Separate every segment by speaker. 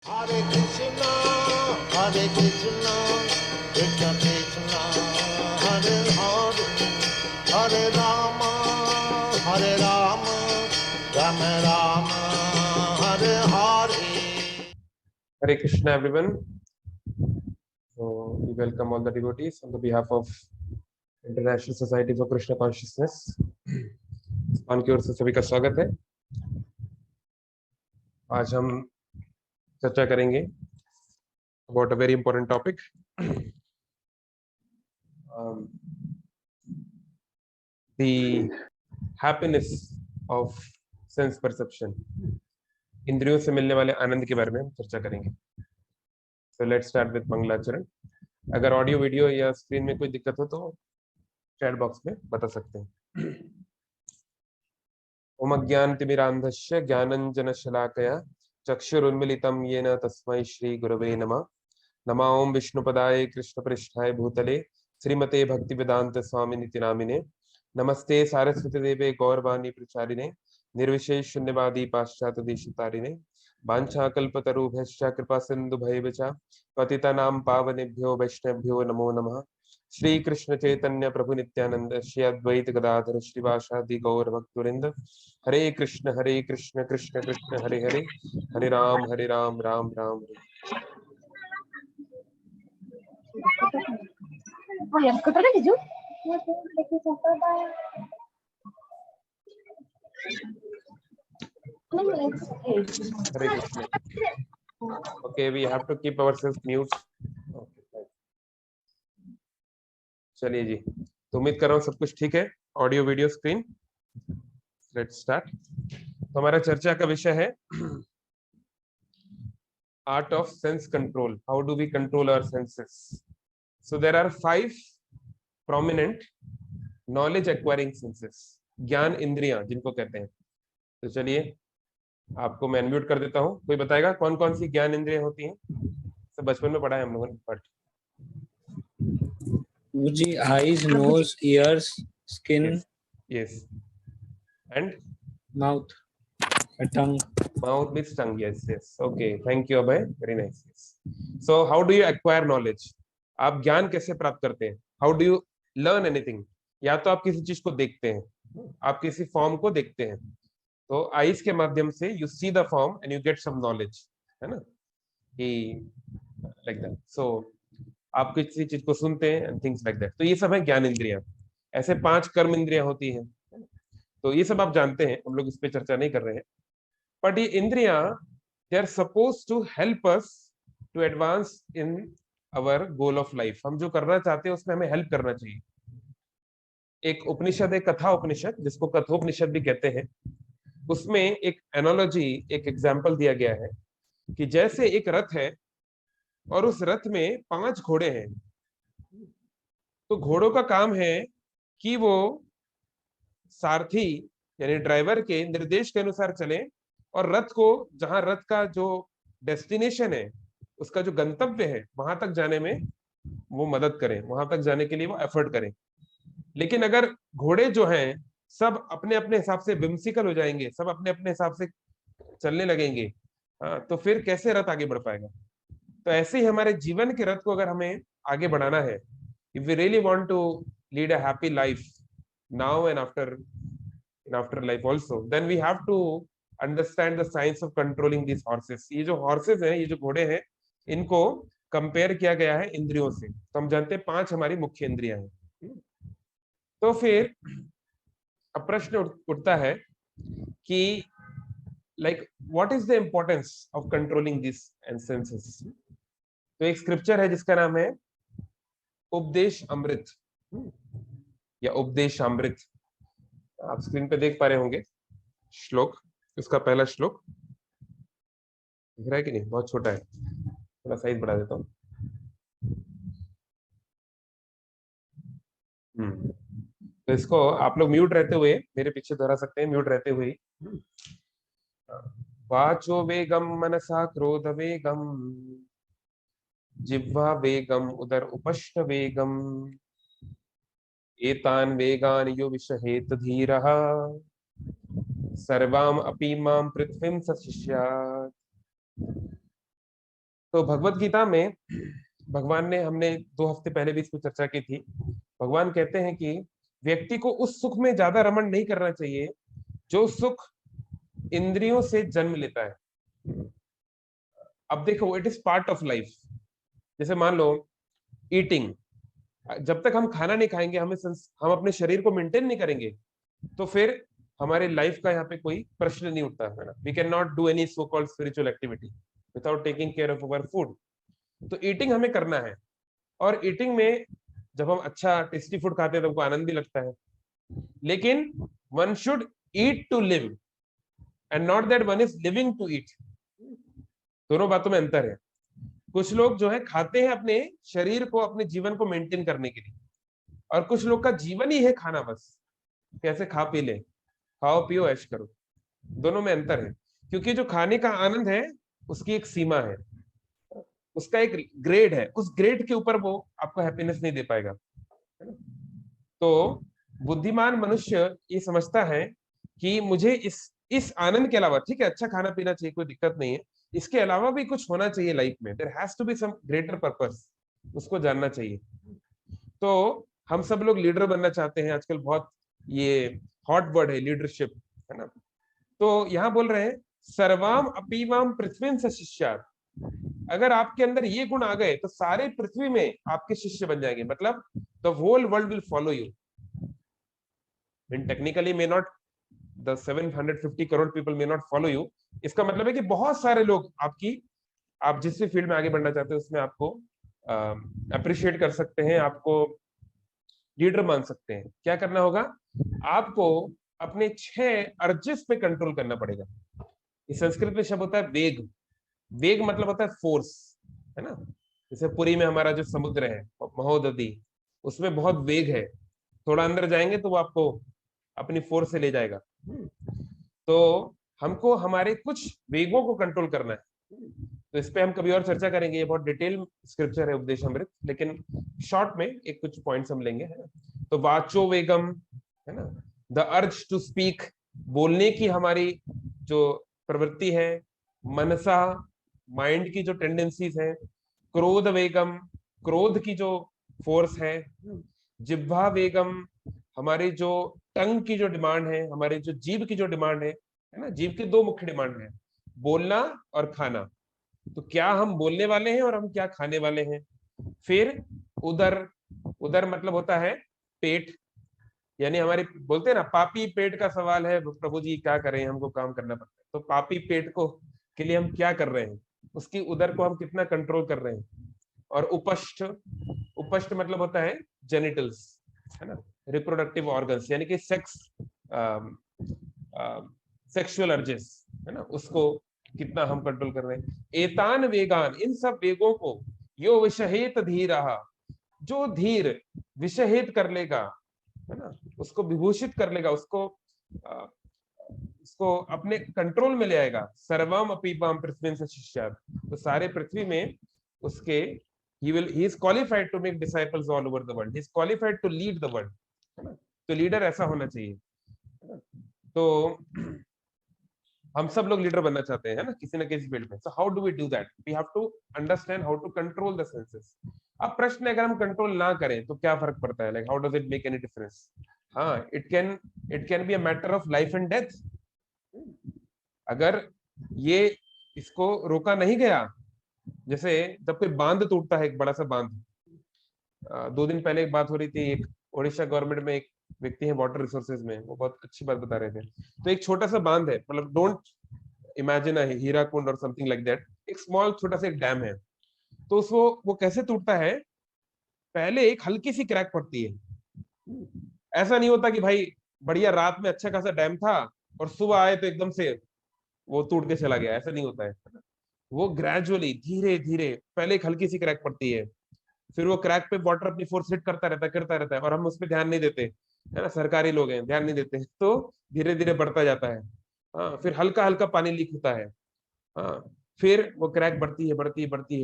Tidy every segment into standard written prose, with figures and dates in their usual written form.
Speaker 1: Hare Krishna, Hare Krishna, Krishna Krishna, Hare Hare, Hare Rama, Hare Rama, Rama Rama, Hare Hare.
Speaker 2: Hare Krishna, everyone. So we welcome all the devotees on the behalf of International Society for Krishna Consciousness. उनकी ओर से सभी का स्वागत है। आज हम चर्चा करेंगे about a very important topic. The happiness of sense perception. इंद्रियों से मिलने वाले आनंद के बारे में हम चर्चा करेंगे। So let's start with मंगलाचरण। अगर ऑडियो वीडियो या स्क्रीन में कोई दिक्कत हो तो चैट बॉक्स में बता सकते हैं। ओम अज्ञानतिमिरान्धस्य ज्ञानञ्जनशलाकया चक्षुरुन्मीलितं येन तस्मै श्री गुरवे नमः। नमः ओम विष्णुपदाय कृष्णपृष्ठाय भूतले श्रीमते भक्तिवेदांत स्वामिनिति नामिने। नमस्ते सारस्वती देवे गौरवाणी प्रचारिणे निर्विशेष शून्यवादी पाश्चात्य देशतारिणे। वाञ्छाकल्पतरुभ्यश्च कृपा सिन्धुभैव च पतितानां पावनेभ्यो वैष्णवेभ्यो नमो नमः। श्री कृष्ण चैतन्य प्रभु नित्यानंद श्री अद्वैत गदाधर श्रीवासादि गौर भक्तवृंद। हरे कृष्ण कृष्ण कृष्ण हरे हरे, हरे राम राम राम हरे। हरे Krishna. Okay, we have to keep ourselves mute. Okay, चलिए जी, तो उम्मीद कर रहा हूँ सब कुछ ठीक है। Audio video screen, let's start. तो हमारा चर्चा का विषय है art of sense control. How do we control our senses? So there are 5 prominent knowledge acquiring senses, ज्ञान इंद्रियां जिनको कहते हैं। तो चलिए आपको मैं अनम्यूट कर देता हूँ। कोई बताएगा कौन कौन सी ज्ञान इंद्रियां होती हैं? सब बचपन में पढ़ा है हम लोगों ने, बट
Speaker 3: जी eyes, nose, ears, skin,
Speaker 2: yes and
Speaker 3: mouth, tongue.
Speaker 2: Mouth means tongue, yes yes, okay, thank you Abhay, very nice. So how do you acquire knowledge? आप ज्ञान कैसे प्राप्त करते हैं? How do you learn anything? या तो आप किसी चीज को देखते हैं, आप किसी फॉर्म को देखते हैं, तो आईज के माध्यम से you see the form and you get some knowledge, है ना, कि लाइक दैट। सो आप किसी चीज को सुनते हैं एंड थिंग्स लाइक दैट। तो ये सब है ज्ञान इंद्रियां। ऐसे 5 कर्म इंद्रियां होती हैं, तो ये सब आप जानते हैं, हम लोग इस पे चर्चा नहीं कर रहे हैं। बट ये इंद्रियां they are suppose to help us to advance in our goal of life. हम जो करना चाहते हैं उसमें हमें हेल्प करना चाहिए। एक उपनिषद है कथा उपनिषद, जिसको कथोपनिषद भी कहते हैं, उसमें एक एनालॉजी, एक एग्जाम्पल दिया गया है कि जैसे एक रथ है और उस रथ में 5 घोड़े हैं, तो घोड़ों का काम है कि वो सारथी यानी ड्राइवर के निर्देश के अनुसार चले और रथ को, जहां रथ का जो डेस्टिनेशन है, उसका जो गंतव्य है, वहां तक जाने में वो मदद करें, वहां तक जाने के लिए वो एफर्ट करें। लेकिन अगर घोड़े जो हैं सब अपने अपने हिसाब से विम्सिकल हो जाएंगे, सब अपने अपने हिसाब से चलने लगेंगे, तो फिर कैसे रथ आगे बढ़ पाएगा? तो ऐसे ही हमारे जीवन के रथ को अगर हमें आगे बढ़ाना है, if we really want to lead a happy life now and after life also, then we have to understand the science of controlling this horses. ये जो हॉर्सेस हैं, ये जो घोड़े हैं, इनको कंपेयर किया गया है इंद्रियों से। तो हम जानते हैं 5 हमारी मुख्य इंद्रियां हैं। तो फिर अब प्रश्न उठता है कि like what is the importance of controlling this senses? तो एक स्क्रिप्चर है जिसका नाम है उपदेश अमृत या उपदेश अमृत। आप स्क्रीन पे देख पा रहे होंगे श्लोक, उसका पहला श्लोक दिख रहा है कि नहीं? बहुत छोटा है, थोड़ा साइज बढ़ा देता हूँ। तो इसको आप लोग म्यूट रहते हुए मेरे पीछे दोहरा सकते हैं, म्यूट रहते हुए। वाचो वेगम मनसा क्रोध वेगम जिह्वा वेगम उदर उपष्ट वेगम एतान वेगान यो विषहेत धीरः सर्वाम अपि मां पृथ्वीं सशिष्यात्। तो भगवत गीता में भगवान ने, हमने 2 हफ्ते पहले भी इस पर चर्चा की थी, भगवान कहते हैं कि व्यक्ति को उस सुख में ज्यादा रमण नहीं करना चाहिए जो सुख इंद्रियों से जन्म लेता है। अब देखो, it is part of life. जैसे मान लो ईटिंग, जब तक हम खाना नहीं खाएंगे, हम अपने शरीर को मेंटेन नहीं करेंगे, तो फिर हमारे लाइफ का यहाँ पे कोई प्रश्न नहीं उठता है ना। We can not do any so called spiritual activity without taking care of our food. तो ईटिंग हमें करना है, और ईटिंग में जब हम अच्छा टेस्टी फूड खाते हैं तो हमको आनंद भी लगता है, लेकिन one should eat to live and not that one is living to eat. दोनों बातों में अंतर है। कुछ लोग जो है खाते हैं अपने शरीर को, अपने जीवन को मेंटेन करने के लिए, और कुछ लोग का जीवन ही है खाना, बस कैसे खा पी ले, खाओ पियो ऐश करो। दोनों में अंतर है, क्योंकि जो खाने का आनंद है उसकी एक सीमा है, उसका एक ग्रेड है, उस ग्रेड के ऊपर वो आपको हैप्पीनेस नहीं दे पाएगा, है ना। तो बुद्धिमान मनुष्य ये समझता है कि मुझे इस आनंद के अलावा, ठीक है अच्छा खाना पीना चाहिए, कोई दिक्कत नहीं है, इसके अलावा भी कुछ होना चाहिए लाइफ में, there has to be some greater purpose, उसको जानना चाहिए। तो हम सब लोग लीडर बनना चाहते हैं, आजकल बहुत ये हॉट वर्ड है लीडरशिप, है ना। तो यहाँ बोल रहे हैं सर्वाम अपीवाम पृथ्वी से शिष्यात्। अगर आपके अंदर ये गुण आ गए तो सारे पृथ्वी में आपके शिष्य बन जाएंगे, मतलब the whole world will follow you. In technically may not, the 750 crore people may not follow you. इसका मतलब है कि बहुत सारे लोग आप जिस भी फील्ड में आगे बढ़ना चाहते हैं उसमें आपको अप्रिशिएट कर सकते हैं, आपको लीडर मान सकते हैं। क्या करना होगा, आपको अपने 6 अर्जेस पे कंट्रोल करना पड़ेगा। इस संस्कृत में शब्द होता है वेग। वेग मतलब होता है फोर्स, है ना। जैसे पुरी में हमारा जो समुद्र है महोदधी, उसमें बहुत वेग है, थोड़ा अंदर जाएंगे तो वो आपको अपनी फोर्स से ले जाएगा। तो हमको हमारे कुछ वेगों को कंट्रोल करना है। तो इस पे हम कभी और चर्चा करेंगे, ये बहुत डिटेल स्क्रिप्चर है उपदेशामृत, लेकिन शॉर्ट में एक कुछ पॉइंट्स हम लेंगे, है ना। तो वाचो वेगम, है ना, द अर्ज टू स्पीक, बोलने की हमारी जो प्रवृत्ति है, मनसा, माइंड की जो टेंडेंसीज है, क्रोध वेगम, क्रोध की जो फोर्स है, जिह्वा वेगम, हमारी जो टंग की जो डिमांड है, हमारे जो जीभ की जो डिमांड है ना। जीभ की 2 मुख्य डिमांड है, बोलना और खाना। तो क्या हम बोलने वाले हैं और हम क्या खाने वाले हैं। फिर उदर, उदर मतलब होता है पेट, यानी हमारे बोलते हैं ना पापी पेट का सवाल है प्रभु जी क्या करें, हमको काम करना पड़ता है। तो पापी पेट को के लिए हम क्या कर रहे हैं, उसकी उदर को हम कितना कंट्रोल कर रहे हैं। और उपष्ठ, उपष्ठ मतलब होता है जेनिटल्स, है ना, रिप्रोडक्टिव ऑर्गन्स, यानी कि सेक्सुअल अर्जेस, है ना, उसको कितना हम कंट्रोल कर रहे हैं। एतान वेगान, इन सब वेगों को यो विषहेत धीरा, जो धीर विषहेत कर लेगा, है ना, उसको विभूषित कर लेगा, उसको अपने कंट्रोल में ले आएगा। सर्वम अपीपाम पृथ्वी से शिष्यात्, तो सारे पृथ्वी में उसके he is qualified to make disciples all over the world, he is qualified to lead the world, है ना। तो लीडर ऐसा होना चाहिए, है ना। तो हम सब लोग लीडर बनना चाहते हैं, है ना, किसी ना किसी फील्ड में। So how do we do that, we have to understand how to control the senses. अब प्रश्न है, अगर हम कंट्रोल ना करें तो क्या फर्क पड़ता है, like how does it make any difference. हाँ, it can be a matter of life and death. अगर ये इसको रोका नहीं गया, जैसे जब कोई बांध टूटता है, एक बड़ा सा बांध, 2 दिन पहले एक बात हो रही थी, एक ओडिशा गवर्नमेंट में एक व्यक्ति है वाटर रिसोर्सेज में, वो बहुत अच्छी बात बता रहे थे। तो एक छोटा सा बांध है, मतलब डोंट इमेजिन अ हीराकुंड और समथिंग लाइक दैट, एक स्मॉल छोटा सा एक डैम है। तो उसको वो कैसे टूटता है, पहले एक हल्की सी क्रैक पड़ती है। ऐसा नहीं होता कि भाई बढ़िया रात में अच्छा खासा डैम था और सुबह आए तो एकदम से वो टूट के चला गया, ऐसा नहीं होता है। वो ग्रेजुअली धीरे धीरे पहले एक हल्की सी क्रैक पड़ती है, फिर वो क्रैक पे वाटर अपनी फोर्स हिट करता रहता है और हम उस पर ध्यान नहीं देते, है ना, सरकारी लोग हैं ध्यान नहीं देते, तो धीरे धीरे बढ़ता जाता है। हाँ, फिर हल्का हल्का पानी लीक होता है। हाँ, फिर वो क्रैक बढ़ती है,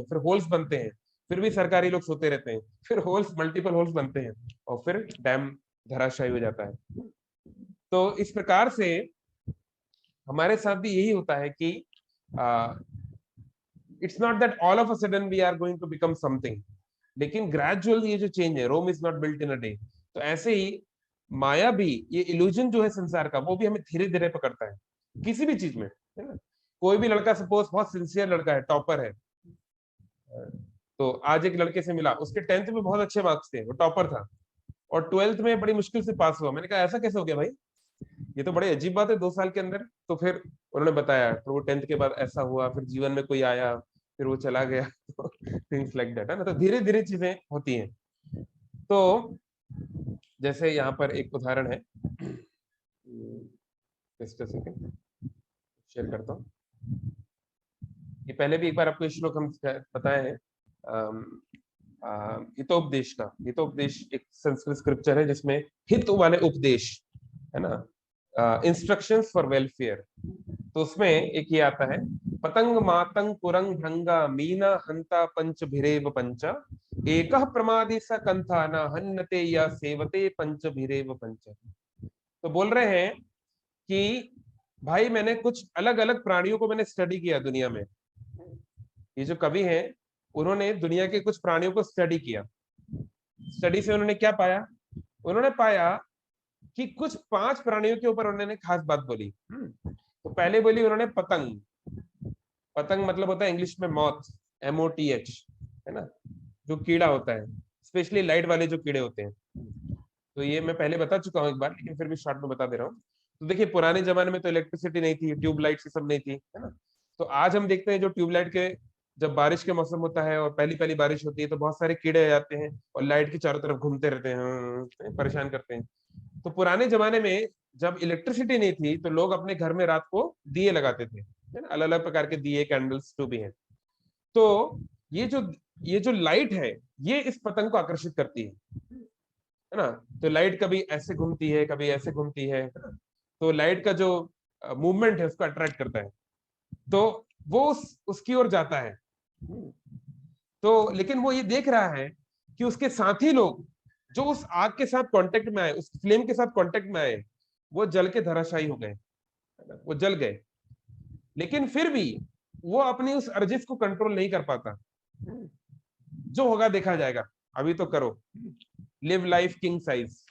Speaker 2: फिर होल्स बनते हैं, फिर भी सरकारी लोग सोते रहते हैं, फिर होल्स, मल्टीपल होल्स बनते हैं, और फिर डैम धराशायी हो जाता है। तो इस प्रकार से हमारे साथ भी यही होता है कि it's not that all of a sudden we are going to become something, लेकिन ग्रेजुअल ये जो चेंज है, Rome is not built in a day. तो ऐसे ही माया भी, ये इल्यूजन जो है संसार का, वो भी हमें धीरे धीरे पकड़ता है किसी भी चीज में, है ना। कोई भी लड़का सपोज बहुत सिंसियर लड़का है, टॉपर है, तो आज एक लड़के से मिला, उसके 10th में बहुत अच्छे मार्क्स थे, वो टॉपर था, और 12th में बड़ी मुश्किल से पास हुआ। मैंने कहा ऐसा कैसे हो गया भाई, ये तो बड़ी अजीब बात है 2 साल के अंदर। तो फिर उन्होंने बताया, तो वो 10th के बाद ऐसा हुआ, फिर जीवन में कोई आया, फिर वो चला गया, थिंग्स लाइक दैट, है ना। तो धीरे धीरे चीजें होती हैं। तो जैसे यहाँ पर एक उदाहरण है, जस्ट अ सेकंड शेयर करता हूँ। ये पहले भी एक बार आपको ये श्लोक हम बताए हैं, हितोपदेश का। हितोपदेश एक संस्कृत स्क्रिप्चर है जिसमें हित वाले उपदेश, है ना, इंस्ट्रक्शंस फॉर वेलफेयर। तो उसमें एक ये आता है, पतंग मातंग कुरंग भृंगा मीना हंता पंच भिरेव पंचा एकः प्रमादी स कंथा न हन्नते या सेवते पंच भिरेव पंच। तो बोल रहे हैं कि भाई मैंने कुछ अलग अलग प्राणियों को मैंने स्टडी किया दुनिया में। ये जो कवि हैं उन्होंने दुनिया के कुछ प्राणियों को स्टडी किया। स्टडी से उन्होंने क्या पाया, उन्होंने पाया कि कुछ 5 प्राणियों के ऊपर उन्होंने खास बात बोली। तो पहले बोली उन्होंने पतंग। पतंग मतलब होता है इंग्लिश में मॉथ, MOTH, है ना, जो कीड़ा होता है, स्पेशली लाइट वाले जो कीड़े होते हैं। तो ये मैं पहले बता चुका हूँ एक बार, लेकिन फिर भी शॉर्ट में बता दे रहा हूँ। तो देखिए पुराने जमाने में तो इलेक्ट्रिसिटी नहीं थी, ट्यूबलाइट से सब नहीं थी, है ना। तो आज हम देखते हैं जो ट्यूबलाइट के, जब बारिश के मौसम होता है और पहली पहली बारिश होती है तो बहुत सारे कीड़े आ जाते हैं और लाइट के चारों तरफ घूमते रहते हैं, परेशान करते हैं। तो पुराने जमाने में जब इलेक्ट्रिसिटी नहीं थी तो लोग अपने घर में रात को दिए लगाते थे, है ना, अलग अलग प्रकार के दिए, कैंडल्स जो भी हैं। तो ये जो लाइट है ये इस पतंग को आकर्षित करती है ना। तो लाइट कभी ऐसे घूमती है, कभी ऐसे घूमती है ना? तो लाइट का जो मूवमेंट है उसको अट्रैक्ट करता है, तो वो उसकी ओर जाता है। तो लेकिन वो ये देख रहा है कि उसके साथी लोग जो उस आग के साथ कांटेक्ट में आए, उस फ्लेम के साथ कांटेक्ट में आए, वो जल के धराशायी हो गए, वो जल गए। लेकिन फिर भी वो अपनी उस अर्जिश को कंट्रोल नहीं कर पाता। जो होगा देखा जाएगा, अभी तो करो, लिव लाइफ किंग साइज।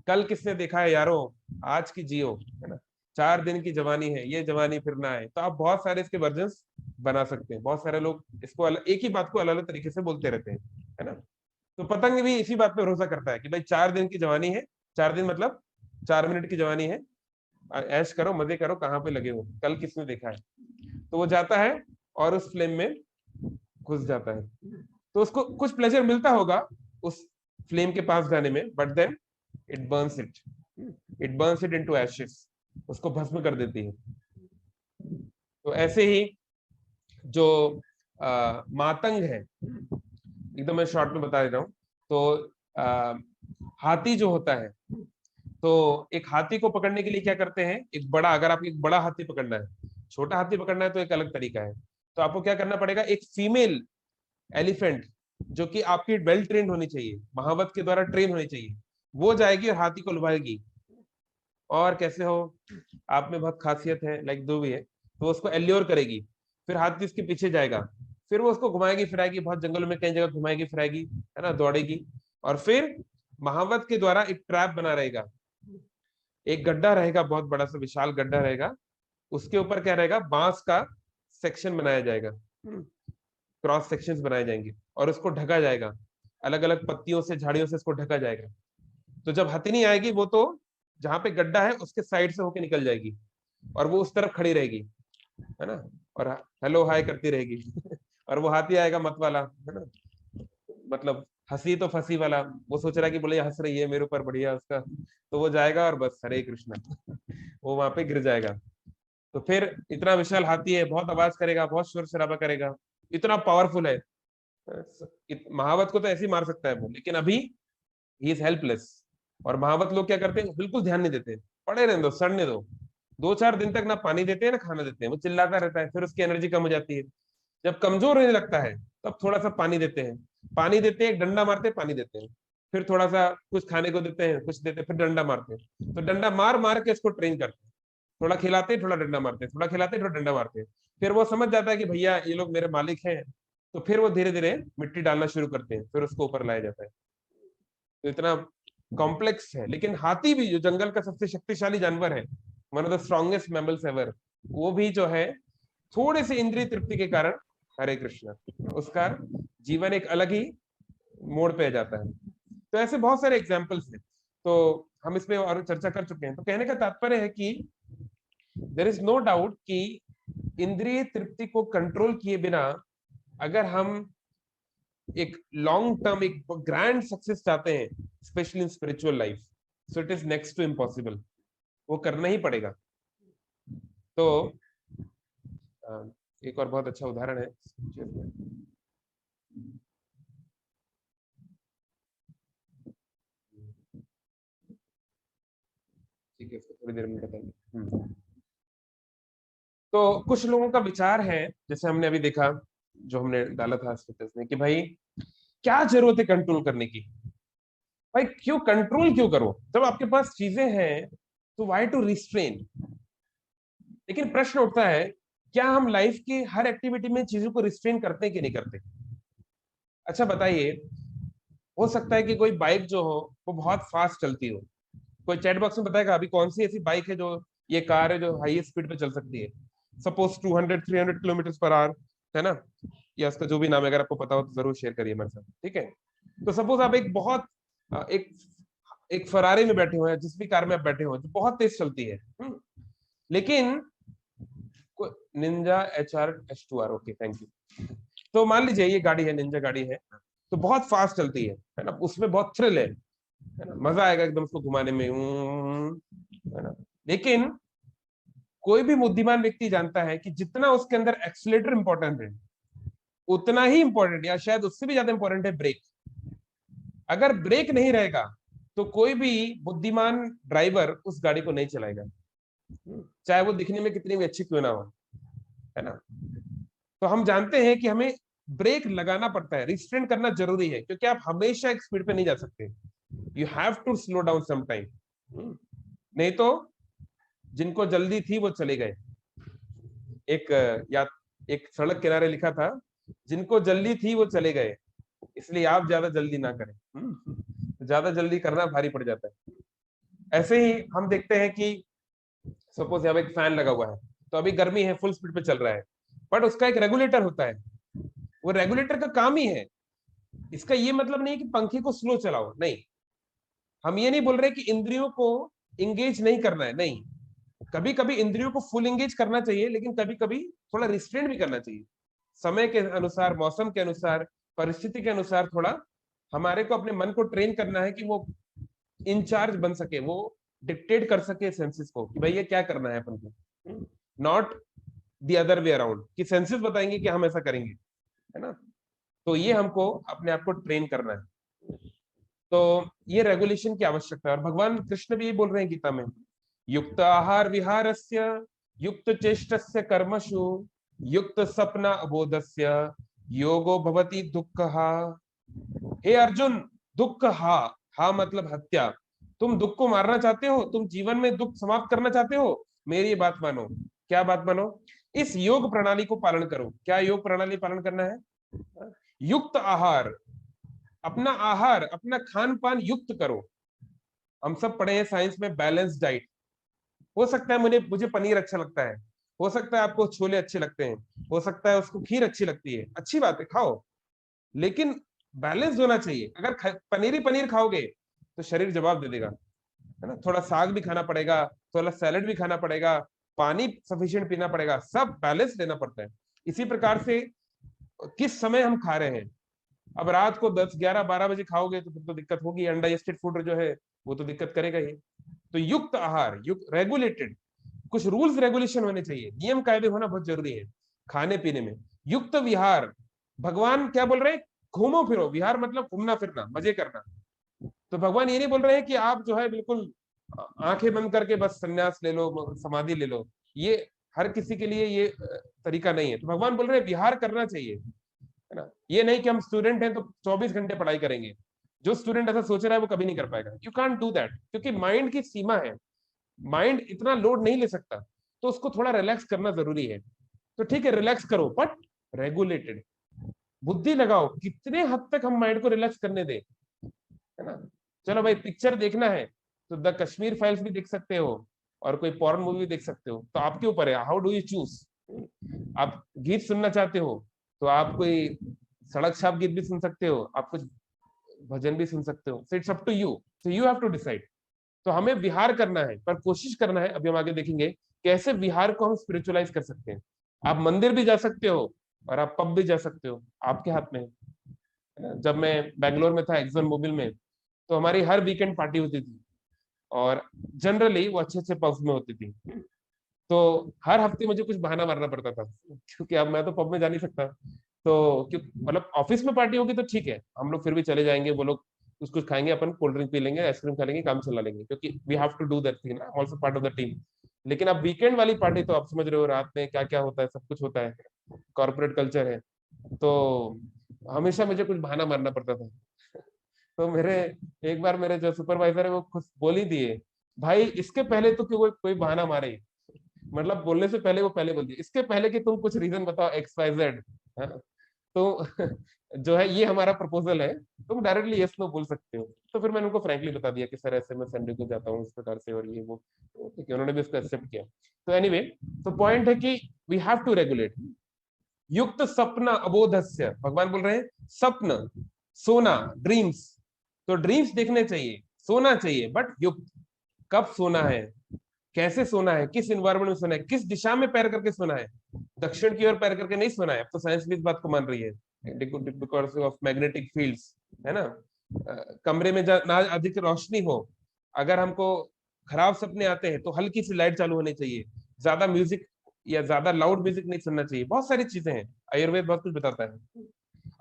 Speaker 2: कल किसने देखा है यारो, आज की जियो, है ना। 4 दिन की जवानी है, ये जवानी फिर ना आए। तो आप बहुत सारे इसके वर्जन्स बना सकते हैं। बहुत सारे लोग इसको एक ही बात को अलग अलग तरीके से बोलते रहते हैं, है ना। तो पतंग भी इसी बात पे भरोसा करता है कि भाई 4 दिन की जवानी है, 4 दिन मतलब 4 मिनट की जवानी है, ऐश करो, मजे करो, कहाँ पे लगे हो, कल किसने देखा है। तो वो जाता है और उस फ्लेम में घुस जाता है। तो उसको कुछ प्लेजर मिलता होगा उस फ्लेम के पास जाने में, but then it burns it into ashes, उसको भस्म कर देती है। तो ऐसे ही जो मातंग है, एकदम मैं शॉर्ट में बता देता हूँ। तो हाथी जो होता है, तो एक हाथी को पकड़ने के लिए क्या करते हैं, एक बड़ा, अगर आपको एक बड़ा हाथी पकड़ना है, छोटा हाथी पकड़ना है तो एक अलग तरीका है। तो आपको क्या करना पड़ेगा, एक फीमेल एलिफेंट जो कि आपकी वेल ट्रेन होनी चाहिए, महावत के द्वारा ट्रेन होनी चाहिए, वो जाएगी और हाथी को लुभाएगी। और कैसे हो, आप में बहुत खासियत है, लाइक दो भी है, तो उसको एल्योर करेगी। फिर हाथी उसके पीछे जाएगा, फिर वो उसको घुमाएगी फिराएगी, बहुत जंगलों में कई जगह घुमाएगी फिराएगी, है ना, दौड़ेगी। और फिर महावत के द्वारा एक ट्रैप बना रहेगा, एक गड्ढा रहेगा, बहुत बड़ा सा विशाल गड्ढा रहेगा, उसके ऊपर क्या रहेगा, बांस का सेक्शन बनाया जाएगा, क्रॉस सेक्शंस बनाए जाएंगे और उसको ढका जाएगा, अलग अलग पत्तियों से, झाड़ियों से इसको ढका जाएगा। तो जब हथिनी आएगी वो तो जहां पे गड्ढा है उसके साइड से होके निकल जाएगी और वो उस तरफ खड़ी रहेगी, है ना, और हेलो हाय करती रहेगी। और वो हाथी आएगा मत वाला, है ना, मतलब हंसी तो फंसी वाला, वो सोच रहा है कि बोले हंस रही है मेरे ऊपर, बढ़िया उसका। तो वो जाएगा और बस हरे कृष्णा, वो वहां पे गिर जाएगा। तो फिर इतना विशाल हाथी है, बहुत आवाज करेगा, बहुत शोर शराबा करेगा, इतना पावरफुल है। महावत को तो ऐसे ही मार सकता है वो, लेकिन अभी ही इज हेल्पलेस। और महावत लोग क्या करते हैं, बिल्कुल ध्यान नहीं देते, पड़े रहने दो, सड़ने दो। 2-4 दिन तक ना पानी देते हैं ना खाना देते हैं, वो चिल्लाता रहता है, फिर उसकी एनर्जी कम हो जाती है। जब कमजोर होने लगता है तब थोड़ा सा पानी देते हैं, एक डंडा मारते हैं, पानी देते हैं, फिर थोड़ा सा कुछ खाने को देते हैं, कुछ देते हैं, फिर डंडा मारते हैं। तो डंडा मार मार के इसको ट्रेन करते हैं, थोड़ा खिलाते हैं, थोड़ा डंडा मारते हैं, थोड़ा खिलाते हैं, थोड़ा डंडा मारते हैं। फिर वो समझ जाता है कि भैया ये लोग मेरे मालिक हैं, तो फिर वो धीरे धीरे मिट्टी डालना शुरू करते हैं, फिर उसको ऊपर लाया जाता है। तो इतना कॉम्प्लेक्स है। लेकिन हाथी भी जो जंगल का सबसे शक्तिशाली जानवर है, one of the strongest mammals ever, वो भी जो है थोड़े से इंद्रिय तृप्ति के कारण, हरे कृष्णा, उसका जीवन एक अलग ही मोड़ पे जाता है। तो ऐसे बहुत सारे एग्जाम्पल्स हैं, तो हम इसमें और चर्चा कर चुके हैं। तो कहने का तात्पर्य है कि देयर इज नो डाउट कि इंद्रिय तृप्ति को कंट्रोल किए बिना अगर हम एक लॉन्ग टर्म, एक ग्रैंड सक्सेस चाहते हैं, specially in spiritual life, so it is next to impossible. वो करना ही पड़ेगा। तो एक और बहुत अच्छा उदाहरण है, ठीक है, इसको थोड़ी देर में बताएंगे। तो कुछ लोगों का विचार है, जैसे हमने अभी देखा, जो हमने डाला था स्टेटस में, कि भाई क्या जरूरत है कंट्रोल करने की? भाई क्यों कंट्रोल क्यों करो जब आपके पास चीजें हैं? तो व्हाई टू रिस्ट्रेन? लेकिन प्रश्न उठता है, क्या हम लाइफ की हर एक्टिविटी में चीजों को रिस्ट्रेन करते हैं कि नहीं करते? अच्छा बताइए, हो सकता है कि कोई बाइक जो हो वो बहुत फास्ट चलती हो। कोई चैट बॉक्स में बताएगा अभी कौन सी ऐसी बाइक है, जो ये कार है जो हाई स्पीड पे चल सकती है, सपोज 200-300 किलोमीटर पर आवर, है ना? या उसका जो भी नाम है, अगर आपको पता हो तो जरूर शेयर करिए मेरे साथ, ठीक है? तो सपोज आप एक बहुत एक एक फरारी में बैठे हुए हैं, जिस भी कार में आप बैठे हो, जो बहुत तेज चलती है, लेकिन Ninja HR H2R, okay thank you. तो मान लीजिए ये गाड़ी है, निंजा गाड़ी है, तो बहुत फास्ट चलती है ना? उसमें बहुत थ्रिल है ना? मजा आएगा एकदम उसको घुमाने में, है ना? लेकिन कोई भी बुद्धिमान व्यक्ति जानता है कि जितना उसके अंदर एक्सीलरेटर इंपॉर्टेंट है, उतना ही इंपॉर्टेंट या शायद उससे भी ज्यादा इंपॉर्टेंट है ब्रेक। अगर ब्रेक नहीं रहेगा तो कोई भी बुद्धिमान ड्राइवर उस गाड़ी को नहीं चलाएगा, चाहे वो दिखने में कितनी भी अच्छी क्यों ना हो, है ना? तो हम जानते हैं कि हमें ब्रेक लगाना पड़ता है, रिस्ट्रेन करना जरूरी है, क्योंकि आप हमेशा एक स्पीड पे नहीं जा सकते। You have to slow down some time, नहीं तो जिनको जल्दी थी वो चले गए। एक सड़क किनारे लिखा था, जिनको जल्दी थी वो चले गए, इसलिए आप ज्यादा जल्दी ना करें। ज्यादा जल्दी करना भारी पड़ जाता है। ऐसे ही हम देखते हैं कि सपोज यहाँ एक फैन लगा हुआ है, तो अभी गर्मी है, फुल स्पीड पे चल रहा है, बट उसका एक रेगुलेटर होता है, वो रेगुलेटर का काम ही है। इसका ये मतलब नहीं कि पंखे को स्लो चलाओ, नहीं। हम ये नहीं बोल रहे कि इंद्रियों को इंगेज नहीं करना है, नहीं। कभी कभी इंद्रियों को फुल इंगेज करना चाहिए, लेकिन कभी कभी थोड़ा रिस्ट्रेन भी करना चाहिए। समय के अनुसार, मौसम के अनुसार, परिस्थिति के अनुसार थोड़ा हमारे को अपने मन को ट्रेन करना है कि वो इंचार्ज बन सके, वो डिक्टेट कर सके सेंसेस को कि भाई ये क्या करना है अपन को, not the other way around, कि सेंसेस बताएंगे कि हम ऐसा करेंगे, है ना? तो ये हमको अपने आप को ट्रेन करना है। तो ये रेगुलेशन की आवश्यकता है, और भगवान कृष्ण भी ये बोल रहे हैं गीता में, युक्त आहार विहारस्य युक्त चेष्टस्य कर्मसु युक्त सपना अबोधस्य योगो भवति दुःखः। हे अर्जुन, दुःख हा मतलब हत्या। तुम दुख को मारना चाहते हो, तुम जीवन में दुख समाप्त करना चाहते हो, मेरी बात मानो। क्या बात मानो? इस योग प्रणाली को पालन करो। क्या योग प्रणाली पालन करना है? युक्त आहार, अपना आहार, अपना खान पान युक्त करो। हम सब पढ़े हैं साइंस में, बैलेंस डाइट। हो सकता है मुझे पनीर अच्छा लगता है, हो सकता है आपको छोले अच्छे लगते हैं, हो सकता है उसको खीर अच्छी लगती है, अच्छी बात है, खाओ, लेकिन बैलेंस होना चाहिए। अगर पनीर ही पनीर खाओगे तो शरीर जवाब दे देगा, है ना? थोड़ा साग भी खाना पड़ेगा, थोड़ा सैलेड भी खाना पड़ेगा, पानी सफिशिएंट पीना पड़ेगा, सब बैलेंस लेना पड़ता है। इसी प्रकार से किस समय हम खा रहे हैं। अब रात को 10, 11, 12 बजे खाओगे तो फिर तो दिक्कत होगी, अनडाइजेस्टेड फूड जो है वो तो दिक्कत करेगा ही। तो युक्त आहार, युक्त रेगुलेटेड, कुछ रूल्स रेगुलेशन होने चाहिए, नियम कायदे होना बहुत जरूरी है खाने पीने में। युक्त विहार, भगवान क्या बोल रहे हैं? घूमो फिरो। विहार मतलब घूमना फिरना, मजे करना। तो भगवान ये नहीं बोल रहे हैं कि आप जो है बिल्कुल आंखें बंद करके बस संन्यास ले लो, समाधि ले लो। ये हर किसी के लिए ये तरीका नहीं है। तो भगवान बोल रहे हैं विहार करना चाहिए, है ना? ये नहीं कि हम स्टूडेंट हैं तो 24 घंटे पढ़ाई करेंगे। जो स्टूडेंट ऐसा सोच रहा है वो कभी नहीं कर पाएगा। यू कांट डू दैट, क्योंकि माइंड की सीमा है, माइंड इतना लोड नहीं ले सकता, तो उसको थोड़ा रिलैक्स करना जरूरी है। तो ठीक है रिलैक्स करो, बट रेगुलेटेड। बुद्धि लगाओ कितने हद तक हम माइंड को रिलैक्स करने दे, है ना। चलो भाई पिक्चर देखना है तो द कश्मीर फाइल्स भी देख सकते हो और कोई पॉर्न मूवी भी देख सकते हो, तो आपके ऊपर है, हाउ डू यू चूज। आप गीत सुनना चाहते हो तो आप कोई सड़क छाप गीत भी सुन सकते हो, आप कुछ भजन भी सुन सकते हो, so it's up to you, so you have to decide. तो हमें विहार करना है, पर कोशिश करना है, अभी हम आगे देखेंगे कैसे विहार को हम स्पिरिचुअलाइज कर सकते हैं। आप मंदिर भी जा सकते हो और आप पब भी जा सकते हो, आपके हाथ में है ना? जब मैं बैंगलोर में था एक्सन मोबिल में, तो हमारी हर वीकेंड पार्टी होती थी और जनरली वो अच्छे अच्छे पब्स में होती थी। तो हर हफ्ते मुझे कुछ बहाना मारना पड़ता था, क्योंकि अब मैं तो पब में जा नहीं सकता। तो क्यों मतलब ऑफिस में पार्टी होगी तो ठीक है, हम लोग फिर भी चले जाएंगे, वो लोग कुछ कुछ खाएंगे, अपन कोल्ड ड्रिंक पी लेंगे, आइसक्रीम खा लेंगे, काम चला लेंगे, क्योंकि we have to do that thing ना, also part of the team. लेकिन अब वीकेंड वाली पार्टी तो आप समझ रहे हो, रात में क्या क्या होता है, सब कुछ होता है, कॉर्पोरेट कल्चर है, तो हमेशा मुझे कुछ बहाना मारना पड़ता था। तो मेरे एक बार मेरे जो सुपरवाइजर है वो खुद बोल ही दिए, भाई इसके पहले तो कोई कोई बहाना मारे, मतलब बोलने से पहले वो पहले बोल दिए, इसके पहले कि तुम कुछ रीजन बताओ एक्स वाई जेड, तो जो है ये हमारा प्रपोजल है, तुम डायरेक्टली यस नो बोल सकते हो। तो फिर मैंने उनको फ्रैंकली बता दिया कि सर ऐसे मैं संडे को जाता हूँ इस प्रकार से और ये वो, तो ठीक है, उन्होंने भी उसको एक्सेप्ट किया। तो एनीवे, तो पॉइंट है कि वी हैव टू रेगुलेट। युक्त सपन अबोधस्य, भगवान बोल रहे हैं स्वप्न, सोना, ड्रीम्स, तो ड्रीम्स देखने चाहिए, सोना चाहिए, बट युक्त। कब सोना है, कैसे सोना है, किस इन्वायरमेंट में सोना है, किस दिशा में पैर करके सोना है, दक्षिण की ओर पैर करके नहीं सोना है। अब तो साइंस भी इस बात को मान रही है, बिकॉज ऑफ मैग्नेटिक फील्ड्स, है ना। कमरे में ना अधिक रोशनी हो, अगर हमको खराब सपने आते हैं तो हल्की सी लाइट चालू होनी चाहिए, ज्यादा म्यूजिक या ज्यादा लाउड म्यूजिक नहीं सुनना चाहिए, बहुत सारी चीजें हैं, आयुर्वेद बहुत कुछ बताता है।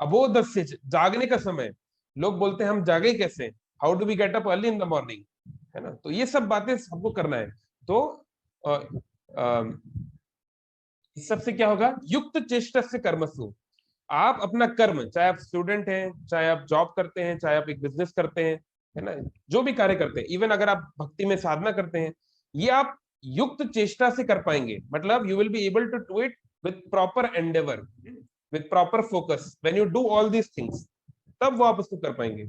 Speaker 2: अबोध से जागने का समय, लोग बोलते हैं हम जागे कैसे, how do we get up early in the morning, है ना। तो ये सब बातें सबको करना है। तो इस सबसे क्या होगा, युक्त चेष्टा से कर्मसु, आप अपना कर्म, चाहे आप स्टूडेंट हैं, चाहे आप जॉब करते हैं, चाहे आप एक बिजनेस करते हैं, है ना, जो भी कार्य करते हैं, इवन अगर आप भक्ति में साधना करते हैं, ये आप युक्त चेष्टा से कर पाएंगे, मतलब you will be able to do it with proper endeavour, with proper focus, when you do all these things, तब वो आप उसको कर पाएंगे।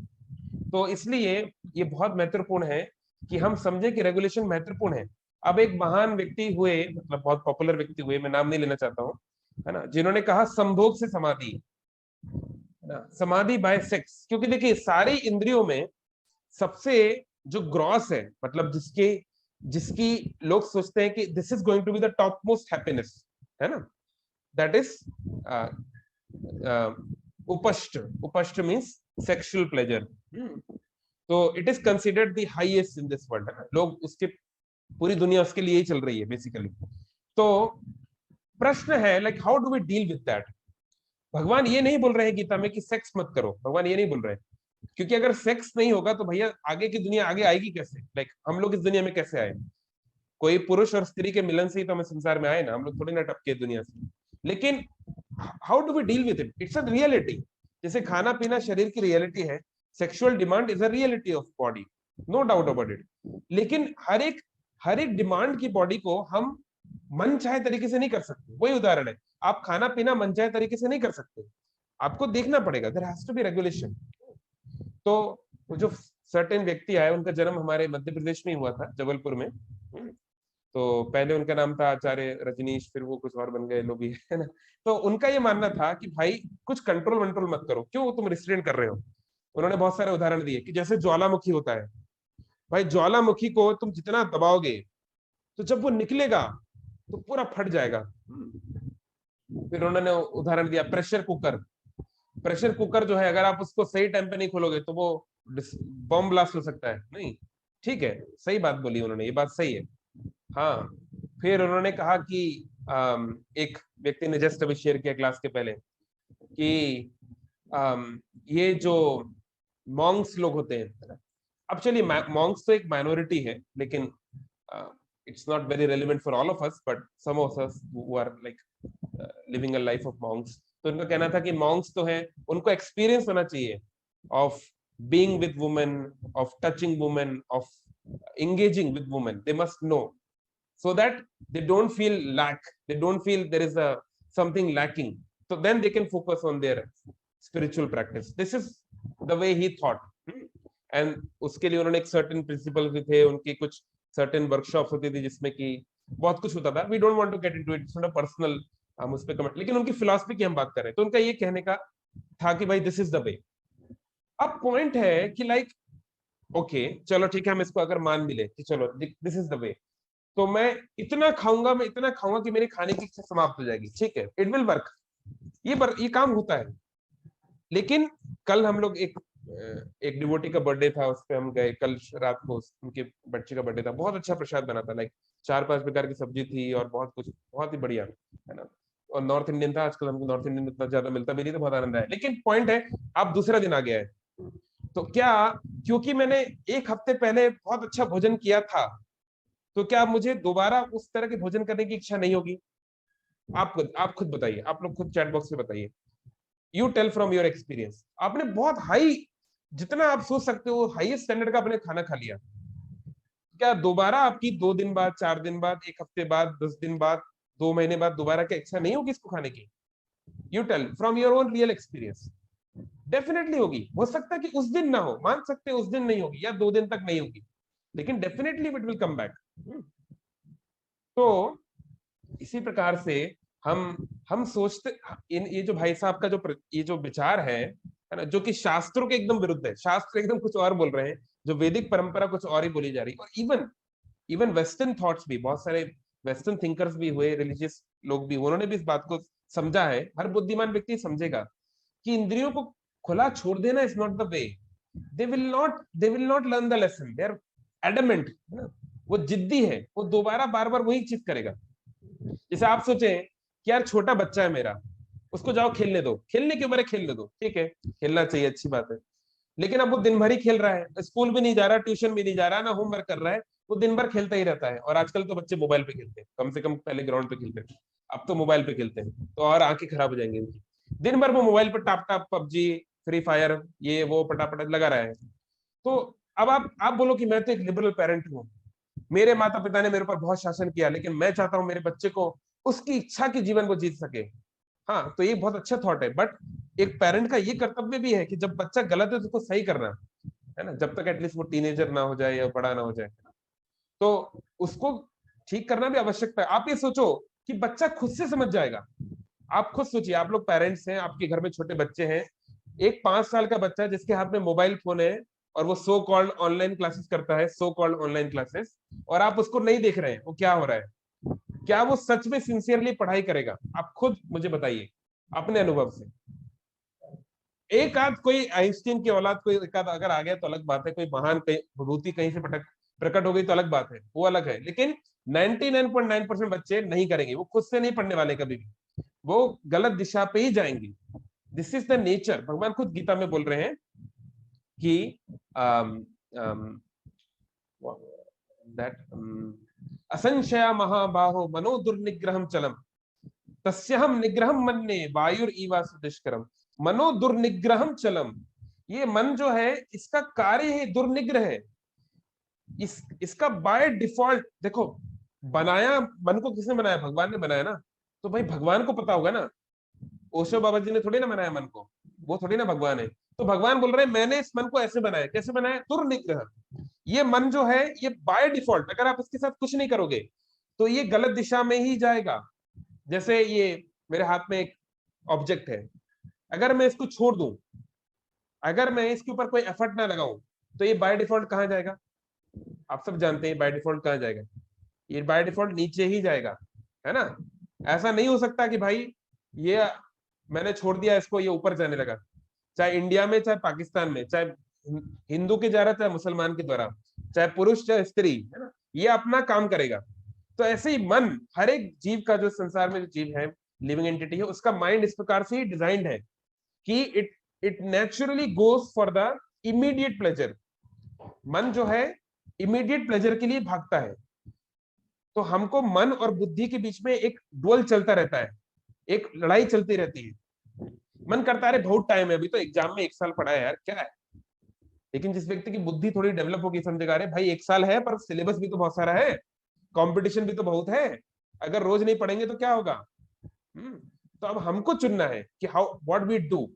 Speaker 2: तो इसलिए ये बहुत महत्वपूर्ण है कि हम समझे कि रेगुलेशन महत्वपूर्ण है। अब एक महान व्यक्ति हुए, मतलब बहुत पॉपुलर व्यक्ति हुए, मैं नाम नहीं लेना चाहता हूँ, है ना, जिन्होंने कहा संभोग से समाधि, है ना, समाधि बाय सेक्स। क्योंकि देखिए सारी इंद्रियों में सबसे जो ग्रॉस है, मतलब जिसके जिसकी लोग सोचते हैं कि this is going to be the top most happiness, है ना, दैट इज उपष्ट। उपष्ट मीन्स सेक्सुअल प्लेजर। तो it is considered the highest in this world, लोग उसके, पूरी दुनिया उसके लिए ही चल रही है बेसिकली। तो प्रश्न है like how do we deal with that. भगवान ये नहीं बोल रहे हैं गीता में कि सेक्स मत करो, भगवान ये नहीं बोल रहे हैं, क्योंकि अगर सेक्स नहीं होगा तो भैया आगे की दुनिया आगे आएगी कैसे, लाइक हम लोग इस दुनिया में कैसे आए, कोई पुरुष और स्त्री के मिलन से ही तो हमें संसार में आए ना, हम लोग थोड़ी ना टपके दुनिया से। लेकिन how do we deal with it, it's a reality. जैसे खाना पीना शरीर की रियलिटी है, sexual demand is a reality of body, no doubt about it. लेकिन हर एक डिमांड की बॉडी को हम मन चाहे तरीके से नहीं कर सकते। वही उदाहरण है, आप खाना पीना मन चाहे तरीके से नहीं कर सकते, आपको देखना पड़ेगा, there has to be regulation. तो वो जो सर्टेन व्यक्ति आए, उनका जन्म हमारे मध्य प्रदेश में ही हुआ था, जबलपुर में। तो पहले उनका नाम था आचार्य रजनीश, फिर वो कुछ और बन गए लोग, है ना। तो उनका ये मानना था कि भाई कुछ कंट्रोल वंट्रोल मत करो, क्यों तुम रिस्ट्रेन कर रहे हो। उन्होंने बहुत सारे उदाहरण दिए कि जैसे ज्वालामुखी होता है, भाई ज्वालामुखी को तुम जितना दबाओगे तो जब वो निकलेगा तो पूरा फट जाएगा। फिर उन्होंने उदाहरण दिया प्रेशर कुकर। प्रेशर कुकर जो है, अगर आप उसको सही टाइम पे नहीं खोलोगे तो वो बॉम्ब ब्लास्ट हो सकता है, नहीं, ठीक है, सही बात बोली उन्होंने, ये बात सही है। हाँ, फिर उन्होंने कहा कि एक व्यक्ति ने जस्ट अभी शेयर किया क्लास के पहले कि ये जो मॉन्क्स लोग होते हैं, अब चलिए मॉन्क्स तो एक माइनॉरिटी है, लेकिन it's not very relevant for all of us, but some of us who are like living a life of monks. तो उनका कहना था कि monks तो है, उनको एक्सपीरियंस होना चाहिए of being with women, of touching women, of engaging with women. They must know so that they don't feel lack, they don't feel there is a something lacking, so then they can focus on their spiritual practice. This is the way he thought. And उसके लिए उन्होंने एक certain principles भी थे, उनकी कुछ certain workshops होती थी जिसमें कि बहुत कुछ होता था. We don't want to get into it, it's not a personal, हम उस पे कमेंट, लेकिन उनकी फिलॉसफी की हम बात कर रहे हैं. तो उनका ये कहने का था कि भाई दिस इज द वे. अब पॉइंट है कि लाइक ओके चलो ठीक है, हम इसको अगर मान भी ले कि चलो दिस इज द वे, तो मैं इतना खाऊंगा, मैं इतना खाऊंगा कि मेरी खाने की इच्छा समाप्त हो जाएगी. ठीक है, इट विल वर्क, ये काम होता है. लेकिन कल हम लोग एक डिवोटी का बर्थडे था, उस पे हम गए कल रात को, उनके बच्चे का बर्थडे था. बहुत अच्छा प्रसाद बना था, लाइक 4-5 प्रकार की सब्जी थी और बहुत कुछ, बहुत ही बढ़िया है ना. और नॉर्थ इंडियन था, आजकल हमको नॉर्थ इंडियन इतना ज्यादा मिलता भी नहीं, तो बहुत आनंद आया. लेकिन पॉइंट है, अब दूसरा दिन आ गया है, तो क्या क्योंकि मैंने एक हफ्ते पहले बहुत अच्छा भोजन किया था, तो क्या मुझे दोबारा उस तरह के भोजन करने की इच्छा नहीं होगी? आप खुद बताइए, आप लोग खुद चैट बॉक्स में बताइए. You tell from your experience. आपने बहुत हाई, जितना आप सोच सकते हो हाईएस्ट स्टैंडर्ड का आपने खाना खा लिया, क्या दोबारा आपकी 2 दिन बाद, 4 दिन बाद, 1 हफ्ते बाद, 10 दिन बाद, 2 महीने बाद दोबारा क्या इच्छा नहीं होगी इसको खाने की? You tell from your own real experience. Definitely होगी. हो सकता है कि उस दिन ना हो, मान सकते हैं उस दिन नहीं होगी या 2 दिन तक नहीं होगी, लेकिन definitely it will come back. तो इसी प्रकार से हम सोचते, ये जो भाई साहब का ये जो विचार है ना, जो कि शास्त्रों के एकदम विरुद्ध है. शास्त्र एकदम कुछ और बोल रहे हैं, जो वैदिक परंपरा कुछ और ही बोली जा रही है. और इवन वेस्टर्न थॉट्स भी, बहुत सारे वेस्टर्न थिंकर्स भी हुए, रिलीजियस लोग भी, उन्होंने भी इस बात को समझा है. हर बुद्धिमान व्यक्ति समझेगा कि इंद्रियों को खुला छोड़ देना is not the way. They will not learn the lesson. They are adamant. वो जिद्दी है, वो दोबारा बार बार वही चीज करेगा. जैसे आप सोचें कि यार छोटा बच्चा है मेरा, उसको जाओ खेलने दो, खेलने की उम्र है, खेलने दो, ठीक है, खेलना चाहिए, अच्छी बात है. लेकिन अब वो दिन भर ही खेल रहा है, स्कूल भी नहीं जा रहा, ट्यूशन भी नहीं जा रहा, ना होमवर्क कर रहा है, वो दिन भर खेलता ही रहता है. और आजकल तो बच्चे मोबाइल पे खेलते हैं, कम से कम पहले ग्राउंड पे खेलते थे, अब तो मोबाइल पे खेलते हैं. तो और आंखें खराब हो जाएंगी इनकी. दिन भर वो मोबाइल पर top top, PUBG, free fire, ये वो पटापट लगा रहा है. तो अब आप बोलो कि मैं तो एक लिबरल पेरेंट हूँ, मेरे माता पिता ने मेरे ऊपर बहुत शासन किया, लेकिन मैं चाहता हूँ मेरे बच्चे को उसकी इच्छा के जीवन को जीत सके. हाँ, तो ये बहुत अच्छा थॉट है. बट एक पेरेंट का ये कर्तव्य भी है कि जब बच्चा गलत है तो उसको सही करना है ना, जब तक एटलीस्ट वो टीनेजर ना हो जाए या बड़ा ना हो जाए, तो उसको ठीक करना भी आवश्यकता है. आप ये सोचो कि बच्चा खुद से समझ जाएगा. आप खुद सोचिए, आप लोग पेरेंट्स हैं, आपके घर में छोटे बच्चे हैं, एक 5 साल का बच्चा जिसके हाथ में मोबाइल फोन है और वो सो कॉल्ड ऑनलाइन क्लासेस करता है, सो कॉल्ड ऑनलाइन क्लासेस, और आप उसको नहीं देख रहे हैं वो क्या हो रहा है, क्या वो सच में सिंसियरली पढ़ाई करेगा? आप खुद मुझे बताइए अपने अनुभव से. एक आध कोई आइंस्टीन की औलाद कोई एक आध अगर आ गया तो अलग बात है, कोई महान विभूति कहीं से प्रकट हो गई तो अलग बात है, वो अलग है. लेकिन 99.9% बच्चे नहीं करेंगे, वो खुद से नहीं पढ़ने वाले कभी भी, वो गलत दिशा पे ही जाएंगे. This is the nature. भगवान खुद गीता में बोल रहे हैं कि असंशया महाबाहो मनो दुर्निग्रहम चलम तस्यहम निग्रहम मन्ये वायुर ईवासु दुष्करम. मनो दुर्निग्रहम चलम, ये मन जो है इसका कार्य है दुर्निग्रह है. इसका बाय डिफॉल्ट देखो, बनाया मन को किसने बनाया? भगवान ने बनाया ना. तो भाई भगवान को पता होगा ना, ओशो बाबा जी ने थोड़ी ना बनाया मन को, वो थोड़ी ना भगवान है. तो भगवान बोल रहे हैं मैंने इस मन को ऐसे बनाया. कैसे बनाया? दुर्निग्रह. ये मन जो है ये बाय डिफॉल्ट, अगर आप इसके साथ कुछ नहीं करोगे तो ये गलत दिशा में ही जाएगा. जैसे ये मेरे हाथ में एक ऑब्जेक्ट है, अगर मैं इसको छोड़ दूं, अगर मैं इसके ऊपर कोई एफर्ट ना लगाऊं, तो ये बाय डिफॉल्ट कहां जाएगा? आप सब जानते हैं बाय डिफॉल्ट कहां जाएगा. ये बाय डिफॉल्ट नीचे ही जाएगा, है ना. ऐसा नहीं हो सकता कि भाई ये मैंने छोड़ दिया इसको, ये ऊपर जाने लगा. चाहे इंडिया में, चाहे पाकिस्तान में, चाहे हिंदू के द्वारा, चाहे मुसलमान के द्वारा, चाहे पुरुष चाहे स्त्री, है ना, ये अपना काम करेगा. तो ऐसे ही मन, हर एक जीव का, जो संसार में जो जीव है, लिविंग एंटिटी है, उसका माइंड इस प्रकार से ही डिजाइंड है कि it naturally goes for the immediate pleasure. मन जो है इमीडिएट प्लेजर के लिए भागता है. तो हमको मन और बुद्धि के बीच में एक डुअल चलता रहता है, एक लड़ाई चलती रहती है. मन करता है अरे बहुत टाइम है, अभी तो एग्जाम में 1 साल पढ़ा है यार, क्या है. लेकिन जिस व्यक्ति की बुद्धि थोड़ी डेवलप होगी, समझेगा अरे भाई 1 साल है पर सिलेबस भी तो बहुत सारा है, कंपटीशन भी तो बहुत है, अगर रोज नहीं पढ़ेंगे तो क्या होगा. तो अब हमको चुनना है कि हाउ व्हाट वी डू।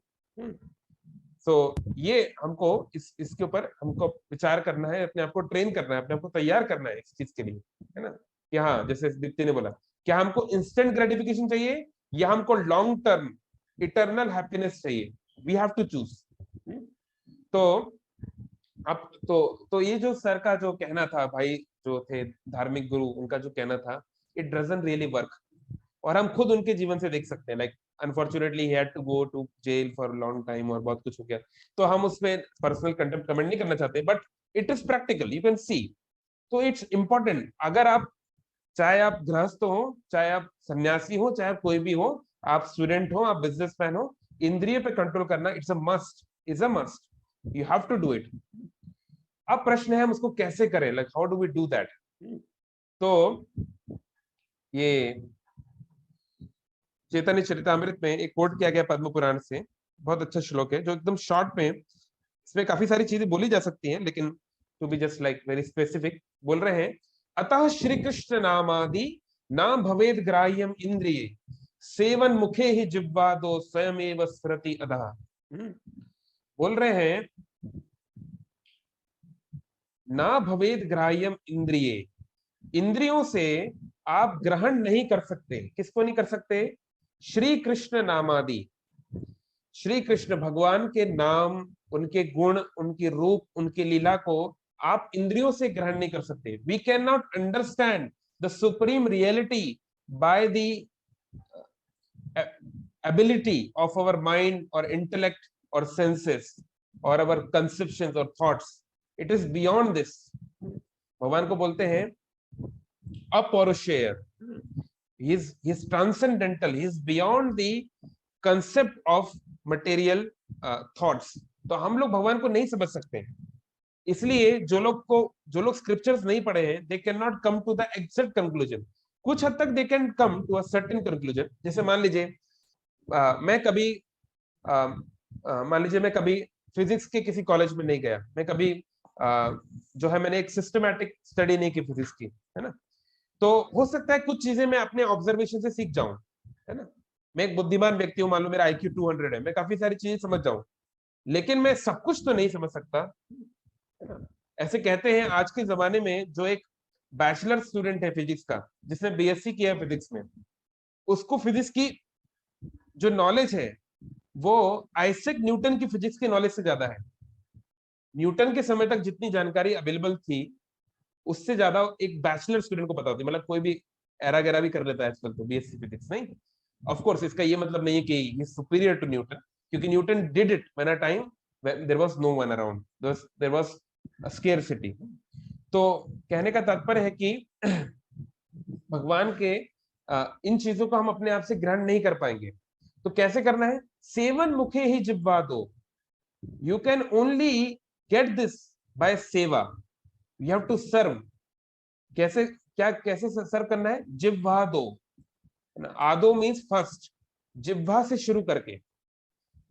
Speaker 2: सो ये हमको इसके ऊपर हमको विचार करना है, अपने आप को ट्रेन करना है, अपने आप को तैयार करना है इस चीज के लिए, है ना। कि हाँ, जैसे दीप्ति ने बोला, क्या हमको इंस्टेंट ग्रेटिफिकेशन चाहिए या हमको लॉन्ग टर्म इटर्नल हैप्पीनेस चाहिए? We have to choose. तो अब तो ये जो सर का जो कहना था, भाई जो थे धार्मिक गुरु, उनका जो कहना था, इट डजंट रियली वर्क। और हम खुद उनके जीवन से देख सकते हैं, like unfortunately he had to go to jail for long time और बहुत कुछ हो गया। तो हम उसमें पर्सनल कंटेंट कमेंट नहीं करना चाहते, but it is practical, you can see. तो इट्स इंपॉर्टेंट, अगर आप, चाहे आप गृहस्थ हो, चाहे आप सन्यासी हो, चाहे कोई भी हो, आप स्टूडेंट हो, आप बिजनेसमैन हो, इंद्रिय पे कंट्रोल करना it's a must, is a must, you have to do it. अब प्रश्न है हम उसको कैसे करें, like how do we do that. तो ये चैतन्य चरितामृत में एक कोट किया गया पद्म पुराण से, बहुत अच्छा श्लोक है जो एकदम शॉर्ट में, इसमें काफी सारी चीजें बोली जा सकती हैं, लेकिन to be just like very specific बोल रहे हैं, अतः श्री कृष्ण नामादि ना भवेद ग्राह्यम इंद्रिये सेवन मुखे ही जिह्वादो स्वयमेव स्फुरति अधः। बोल रहे हैं ना भवेद ग्राह्यम इंद्रिये, इंद्रियों से आप ग्रहण नहीं कर सकते। किसको नहीं कर सकते? श्री कृष्ण नामादि, श्री कृष्ण भगवान के नाम, उनके गुण, उनके रूप, उनकी लीला को आप इंद्रियों से ग्रहण नहीं कर सकते। We can not understand the supreme reality by the ability of our mind or intellect or senses or our conceptions or thoughts. It is beyond this. भगवान को बोलते हैं अपौरुषेय, he is transcendental, he is beyond the concept of material thoughts. तो हम लोग भगवान को नहीं समझ सकते, इसलिए जो लोग स्क्रिप्चर्स नहीं पढ़े हैं, they cannot come to the exact conclusion. कुछ हद तक they can come to a certain conclusion. जैसे मान लीजिए मैं कभी फिजिक्स के किसी कॉलेज में नहीं गया, मैं कभी जो है मैंने एक सिस्टमैटिक स्टडी नहीं की फिजिक्स की, है ना। तो हो सकता है कुछ चीजें मैं अपने ऑब्जर्वेशन से सीख जाऊं, है ना। मैं एक बुद्धिमान व्यक्ति हूं, मान लो मेरा IQ 200 है, मैं काफी सारी चीजें समझ जाऊं, लेकिन मैं सब कुछ तो नहीं समझ सकता, है ना। ऐसे कहते हैं आज के जमाने में जो एक बैचलर स्टूडेंट है फिजिक्स का, जिसने BSc किया है फिजिक्स में, उसको फिजिक्स की जो नॉलेज है वो आइजैक न्यूटन की फिजिक्स की नॉलेज से ज्यादा है। न्यूटन के समय तक जितनी जानकारी अवेलेबल थी उससे ज्यादा एक बैचलर स्टूडेंट को पता होती, मतलब कोई भी एरा गैरा भी कर लेता है आजकल तो BSc फिजिक्स। नहीं, ऑफ कोर्स इसका ये मतलब नहीं है कि ही सुपीरियर टू न्यूटन, क्योंकि Newton did it when a time there was no one around, there was a scarcity. तो कहने का तात्पर्य है कि भगवान के इन चीजों को हम अपने आप से ग्रहण नहीं कर पाएंगे। तो कैसे करना है? सेवन मुखे ही जिह्वा दो, you can only get this by सेवा, यू हैव टू सर्व। कैसे सर्व करना है? जिह्वा दो, आदो मीन्स फर्स्ट, जिह्वा से शुरू करके।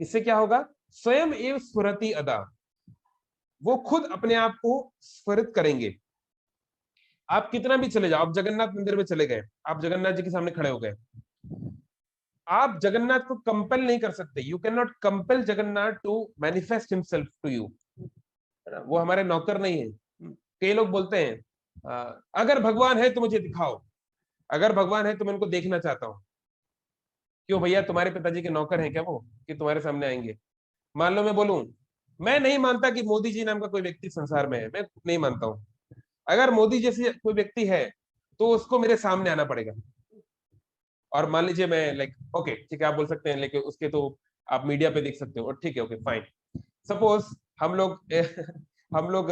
Speaker 2: इससे क्या होगा? स्वयं एव स्फुरति अदा, वो खुद अपने आप को स्फुरित करेंगे। आप कितना भी चले जाओ, आप जगन्नाथ मंदिर में चले गए, आप जगन्नाथ जी के सामने खड़े हो गए, आप जगन्नाथ को कंपेल नहीं कर सकते। You can not compel Jagannath to manifest himself to you, वो हमारे नौकर नहीं है। कई लोग बोलते हैं अगर भगवान है तो मुझे दिखाओ, अगर भगवान है तो मैं उनको देखना चाहता हूं। क्यों भैया, तुम्हारे पिताजी के नौकर हैं क्या वो, कि तुम्हारे सामने आएंगे? मान लो मैं बोलूं मैं नहीं मानता कि मोदी जी नाम का कोई व्यक्ति संसार में है, मैं नहीं मानता हूं, अगर मोदी जैसी कोई व्यक्ति है तो उसको मेरे सामने आना पड़ेगा। और मान लीजिए मैं लाइक ओके ठीक है, आप बोल सकते हैं लेकिन उसके तो आप मीडिया पे देख सकते हो, और ठीक है ओके फाइन। सपोज हम लोग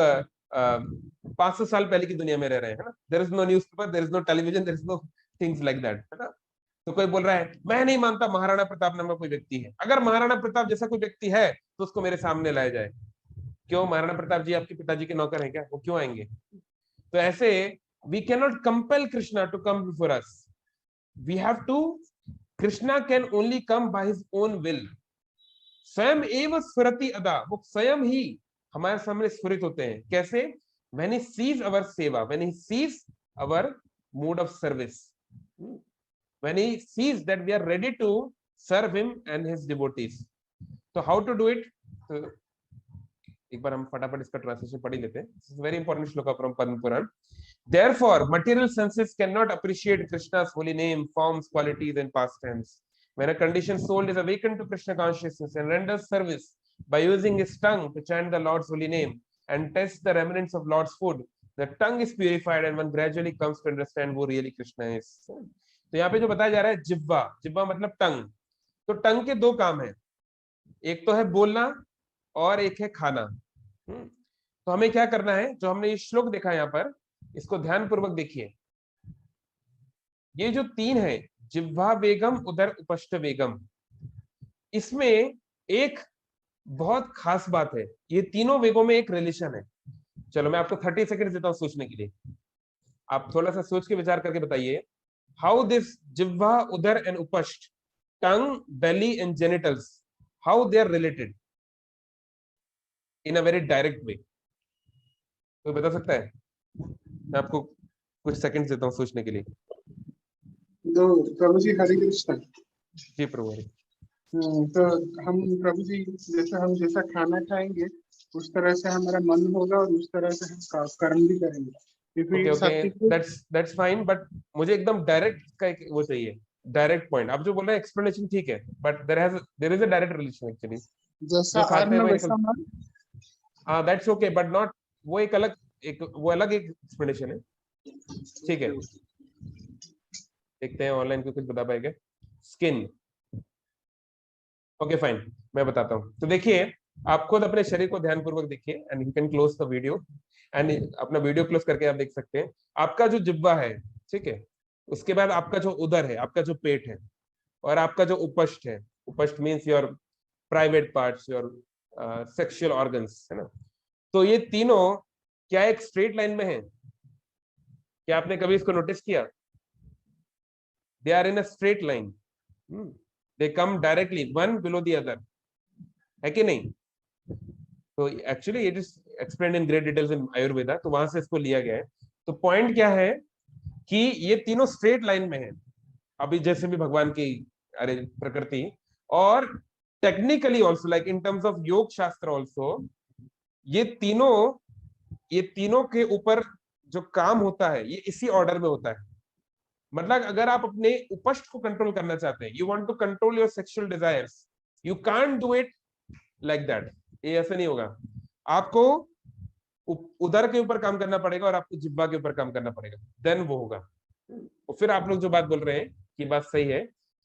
Speaker 2: 500 साल पहले की दुनिया में रह रहे हैं, है ना। There is no newspaper, there is no television, there is no things like that, है ना। तो कोई बोल रहा है मैं नहीं मानता महाराणा प्रताप नाम का कोई व्यक्ति है, अगर महाराणा प्रताप जैसा कोई व्यक्ति है तो उसको मेरे सामने लाया जाए। क्यों? महाराणा प्रताप जी आपके पिताजी के नौकर हैं क्या? वो क्यों आएंगे? तो ऐसे we can not compel Krishna to come before us, we have to, Krishna can only come by his own will. स्वयं एव स्फुरति अदा, वो स्वयं ही हमारे सामने स्फुरित होते हैं। कैसे? When he sees our seva, when he sees our mode of service, when he sees that we are ready to serve him and his devotees. So how to do it? तो एक बार हम फटाफट इसका ट्रांसलेशन पढ़ ही लेते हैं. This is very important shloka from Padma Puran. Therefore, material senses cannot appreciate Krishna's holy name, forms, qualities, and pastimes. When a conditioned soul is awakened to Krishna consciousness and renders service by using his tongue to chant the Lord's holy name and test the remnants of Lord's food, the tongue is purified and one gradually comes to understand who really Krishna is. तो यहाँ पे जो बताया जा रहा है जिह्वा, जिह्वा मतलब टंग. तो टंग के दो काम है, एक तो है बोलना और एक है खाना. तो हमें क्या करना है, जो हमने ये श्लोक देखा यहाँ पर, इसको ध्यान पूर्वक देखिए. ये जो तीन है, जिह्वा वेगम, उदर उपष्ट वेगम, इसमें एक बहुत खास बात है. ये तीनों वेगों में एक रिलेशन है. चलो मैं आपको 30 सेकंड देता हूं सोचने के लिए. आप थोड़ा सा सोच के विचार करके बताइए, हाउ दिस जिह्वा, उदर एंड उपष्ट, tongue, belly and genitals, how they are related in a very direct way. कोई बता सकता है? मैं आपको कुछ सेकंड देता हूं सोचने के लिए.
Speaker 4: तो प्रभु जी हरे कृष्ण.
Speaker 2: जी प्रभु हरे.
Speaker 4: तो हम प्रभु जी जैसा खाना खाएंगे उस तरह से हमारा मन होगा और उस तरह से हम कर्म भी करेंगे.
Speaker 2: That's fine, but मुझे एकदम डायरेक्ट का एक वो चाहिए, डायरेक्ट पॉइंट. आप जो बोल रहे हैं एक्सप्लेनेशन ठीक है, but there is a direct relation actually.
Speaker 4: जैसा अन्न वैसा मन.
Speaker 2: हाँ, that's okay, but not वो एक अलग एक्सप्लेनेशन है. ठीक है, देखते हैं ऑनलाइन को कुछ बता पाएगा. स्किन, ओके फाइन, मैं बताता हूँ. तो देखिए, आप खुद अपने शरीर को ध्यानपूर्वक देखिए and you can close the video and अपना वीडियो क्लोज करके आप देख सकते हैं. आपका जो जिह्वा है, ठीक है, उसके बाद आपका जो उदर है, आपका जो पेट है, और आपका जो उपष्ट है, उपष्ट means your private parts, your sexual organs, है ना. तो ये तीनों क्या एक स्ट्रेट लाइन में है? क्या आपने कभी इसको नोटिस किया? They are in a straight line. They come directly one below the other, है कि नहीं? तो actually it is explained in great details in Ayurveda, तो वहां से इसको लिया गया है. तो पॉइंट क्या है कि ये तीनों स्ट्रेट लाइन में है, अभी जैसे भी भगवान की प्रकृति, और technically also like in terms of योग शास्त्र ऑल्सो, ये तीनों के ऊपर जो काम होता है ये इसी ऑर्डर में होता है. मतलब अगर आप अपने उपष्ट को कंट्रोल करना चाहते हैं, you want to control your sexual desires, you can't do it like that. ये ऐसे नहीं होगा. आपको उदर के ऊपर काम करना पड़ेगा और आपको जिह्वा के ऊपर काम करना पड़ेगा, देन वो होगा. और फिर आप लोग जो बात बोल रहे हैं कि बात सही है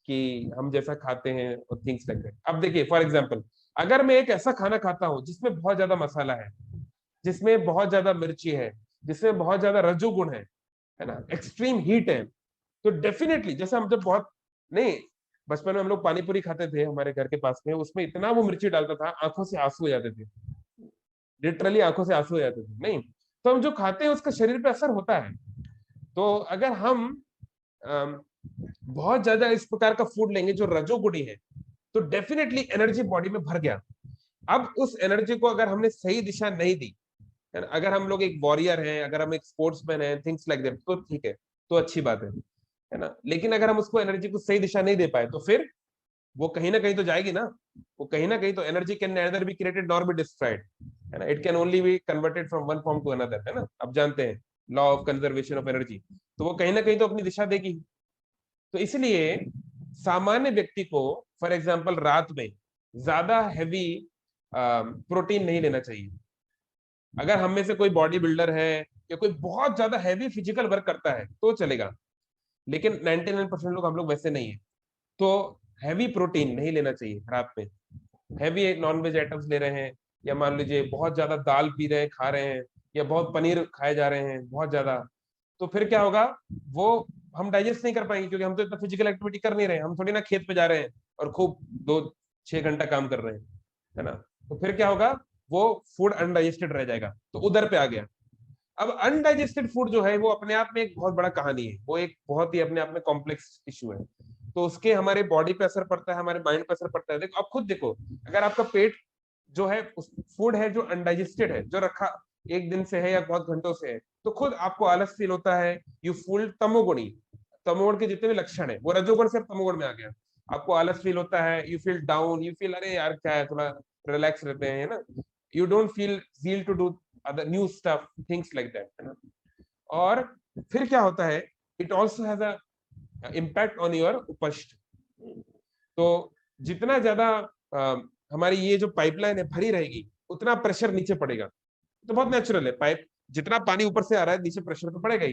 Speaker 2: कि हम जैसा खाते हैं और थिंग्स लाइक दैट. अब देखिए, फॉर एग्जांपल, अगर मैं एक ऐसा खाना खाता हूं जिसमें बहुत ज्यादा मसाला है, जिसमें बहुत ज्यादा मिर्ची है, जिसमें बहुत ज्यादा रजोगुण है ना, एक्सट्रीम हीट है, तो डेफिनेटली, जैसे हम जब बहुत नहीं, बचपन में हम लोग पानी पूरी खाते थे हमारे घर के पास में, उसमें इतना वो मिर्ची डालता था, आंखों से आंसू हो जाते थे, लिटरली आंखों से आंसू हो जाते थे. नहीं, तो हम जो खाते हैं उसका शरीर पे असर होता है. तो अगर हम बहुत ज्यादा इस प्रकार का फूड लेंगे जो रजोगुणी है, तो डेफिनेटली एनर्जी बॉडी में भर गया. अब उस एनर्जी को अगर हमने सही दिशा नहीं दी, अगर हम लोग एक वॉरियर हैं, अगर हम एक स्पोर्ट्समैन हैं, थिंग्स लाइक दैट, तो ठीक है, तो अच्छी बात है ना. लेकिन अगर हम उसको एनर्जी को सही दिशा नहीं दे पाए, तो फिर वो कहीं ना कहीं तो जाएगी ना. वो कहीं ना कहीं तो energy can neither be created nor be destroyed, है ना. It can only be converted from one form to another, है ना. आप जानते हैं law of conservation of energy, तो वो कहीं ना कहीं तो अपनी दिशा देगी. तो इसलिए सामान्य व्यक्ति को, फॉर एग्जाम्पल, रात में ज्यादा हैवी प्रोटीन नहीं लेना चाहिए. अगर हम में से कोई बॉडी बिल्डर है या कोई बहुत ज्यादा हैवी फिजिकल वर्क करता है तो चलेगा, लेकिन 99% लोग हम लोग वैसे नहीं है. तो हैवी प्रोटीन नहीं लेना चाहिए रात में. हैवी नॉनवेज आइटम्स ले रहे हैं, या मान लीजिए बहुत ज्यादा दाल पी रहे हैं, खा रहे हैं, या बहुत पनीर खाए जा रहे हैं बहुत ज्यादा, तो फिर क्या होगा, वो हम डाइजेस्ट नहीं कर पाएंगे, क्योंकि हम तो इतना फिजिकल एक्टिविटी कर नहीं रहे हैं. हम थोड़ी ना खेत पे जा रहे हैं और खूब 2-6 घंटा काम कर रहे हैं, है ना. तो फिर क्या होगा, वो फूड अनडाइजेस्टेड रह जाएगा, तो उधर पे आ गया. अब अनडाइजेस्टेड फूड जो है वो अपने आप में एक बहुत बड़ा कहानी है, वो एक बहुत ही अपने आप में कॉम्प्लेक्स इशू है. तो उसके हमारे बॉडी पे असर पड़ता है, हमारे माइंड पे असर पड़ता है. देखो, आप खुद देखो, अगर आपका पेट जो है, उस फूड है जो अनडाइजेस्टेड है, जो रखा 1 दिन से है या बहुत घंटों से है, तो खुद आपको आलस फील होता है, यू फील तमोगुणी. तमोगुण के जितने भी लक्षण है, वो रजोगुण से तमोगुण में आ गया. आपको आलस फील होता है, you feel down, you feel अरे यार क्या है, थोड़ा रिलैक्स रहते हैं, है ना, you don't feel zeal to do other new stuff, things like that, है ना। और फिर क्या होता है, it also has a impact on your उपस्थ। तो जितना ज्यादा हमारी ये जो पाइपलाइन है भरी रहेगी, उतना प्रेशर नीचे पड़ेगा। तो बहुत नेचुरल है, पाइप जितना पानी ऊपर से आ रहा है नीचे प्रेशर तो पड़ेगा ही।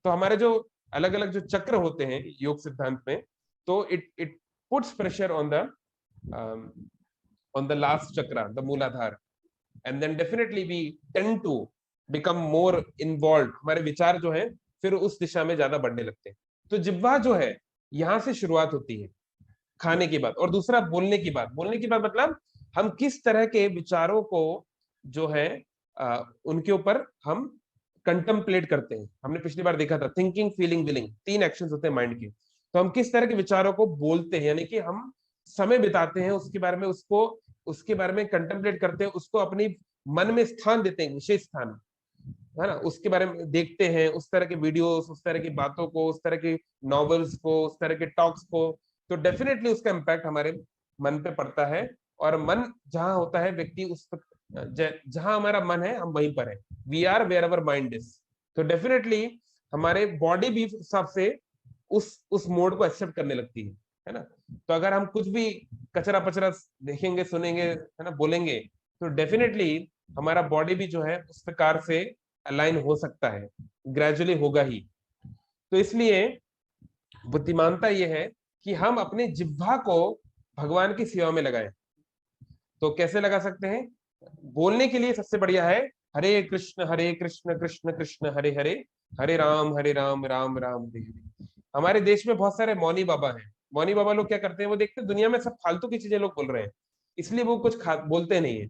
Speaker 2: तो हमारे जो अलग अलग जो चक्र होते हैं योग सिद्धांत में, तो it puts pressure on the last chakra, the Muladhara, and then definitely we tend to become more involve, हमारे विचार जो है फिर उस दिशा में ज्यादा बढ़ने लगते हैं। तो जिह्वा जो है यहां से शुरुआत होती है खाने की बात। और दूसरा बोलने की बात। बोलने की बात मतलब हम किस तरह के विचारों को जो है उनके ऊपर हम कंटेम्पलेट करते हैं। हमने पिछली बार देखा था थिंकिंग, फीलिंग, विलिंग, 3 एक्शंस होते हैं माइंड के। तो हम किस तरह के विचारों को बोलते हैं, यानी कि हम समय बिताते हैं उसके बारे में, उसके बारे में कंटेम्पलेट करते हैं, उसको अपनी मन में स्थान देते हैं, विशेष स्थान, है ना, उसके बारे में देखते हैं, उस तरह के वीडियोस, उस तरह की बातों को, उस तरह की नॉवेल्स को, उस तरह के टॉक्स को। तो डेफिनेटली उसका इम्पैक्ट हमारे मन पे पड़ता है। और मन जहां होता है, व्यक्ति उस जहां हमारा मन है हम वहीं पर है, we are where our mind is. तो डेफिनेटली हमारे बॉडी भी हिसाब से उस मोड को एक्सेप्ट करने लगती है ना। तो अगर हम कुछ भी कचरा पचरा देखेंगे, सुनेंगे, है ना, बोलेंगे, तो डेफिनेटली हमारा बॉडी भी जो है उस प्रकार से अलाइन हो सकता है, ग्रेजुअली होगा ही। तो इसलिए बुद्धिमानता यह है कि हम अपने जिह्वा को भगवान की सेवा में लगाएं। तो कैसे लगा सकते हैं? बोलने के लिए सबसे बढ़िया है हरे कृष्ण कृष्ण कृष्ण हरे हरे, हरे राम राम राम हरे हरे। हमारे देश में बहुत सारे मौनी बाबा हैं। मौनी बाबा लोग क्या करते हैं, वो देखते हैं दुनिया में सब फालतू की चीजें लोग बोल रहे हैं, इसलिए वो कुछ बोलते नहीं है।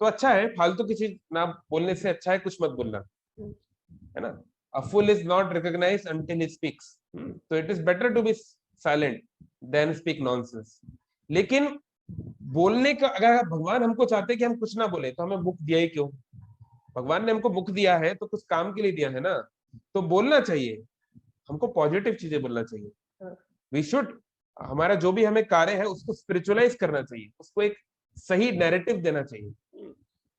Speaker 2: तो अच्छा है, फालतू की चीज ना बोलने से अच्छा है कुछ मत बोलना, है ना। A fool is not recognized until he speaks. So it is better to be silent than speak nonsense. लेकिन बोलने का, अगर भगवान हमको चाहते कि हम कुछ ना बोले तो हमें मुख दिया ही क्यों? भगवान ने हमको मुख दिया है तो कुछ काम के लिए दिया है ना। तो बोलना चाहिए, हमको पॉजिटिव चीजें बोलना चाहिए। वी शुड, हमारा जो भी हमें कार्य है उसको स्पिरिचुअलाइज करना चाहिए, उसको एक सही नैरेटिव देना चाहिए।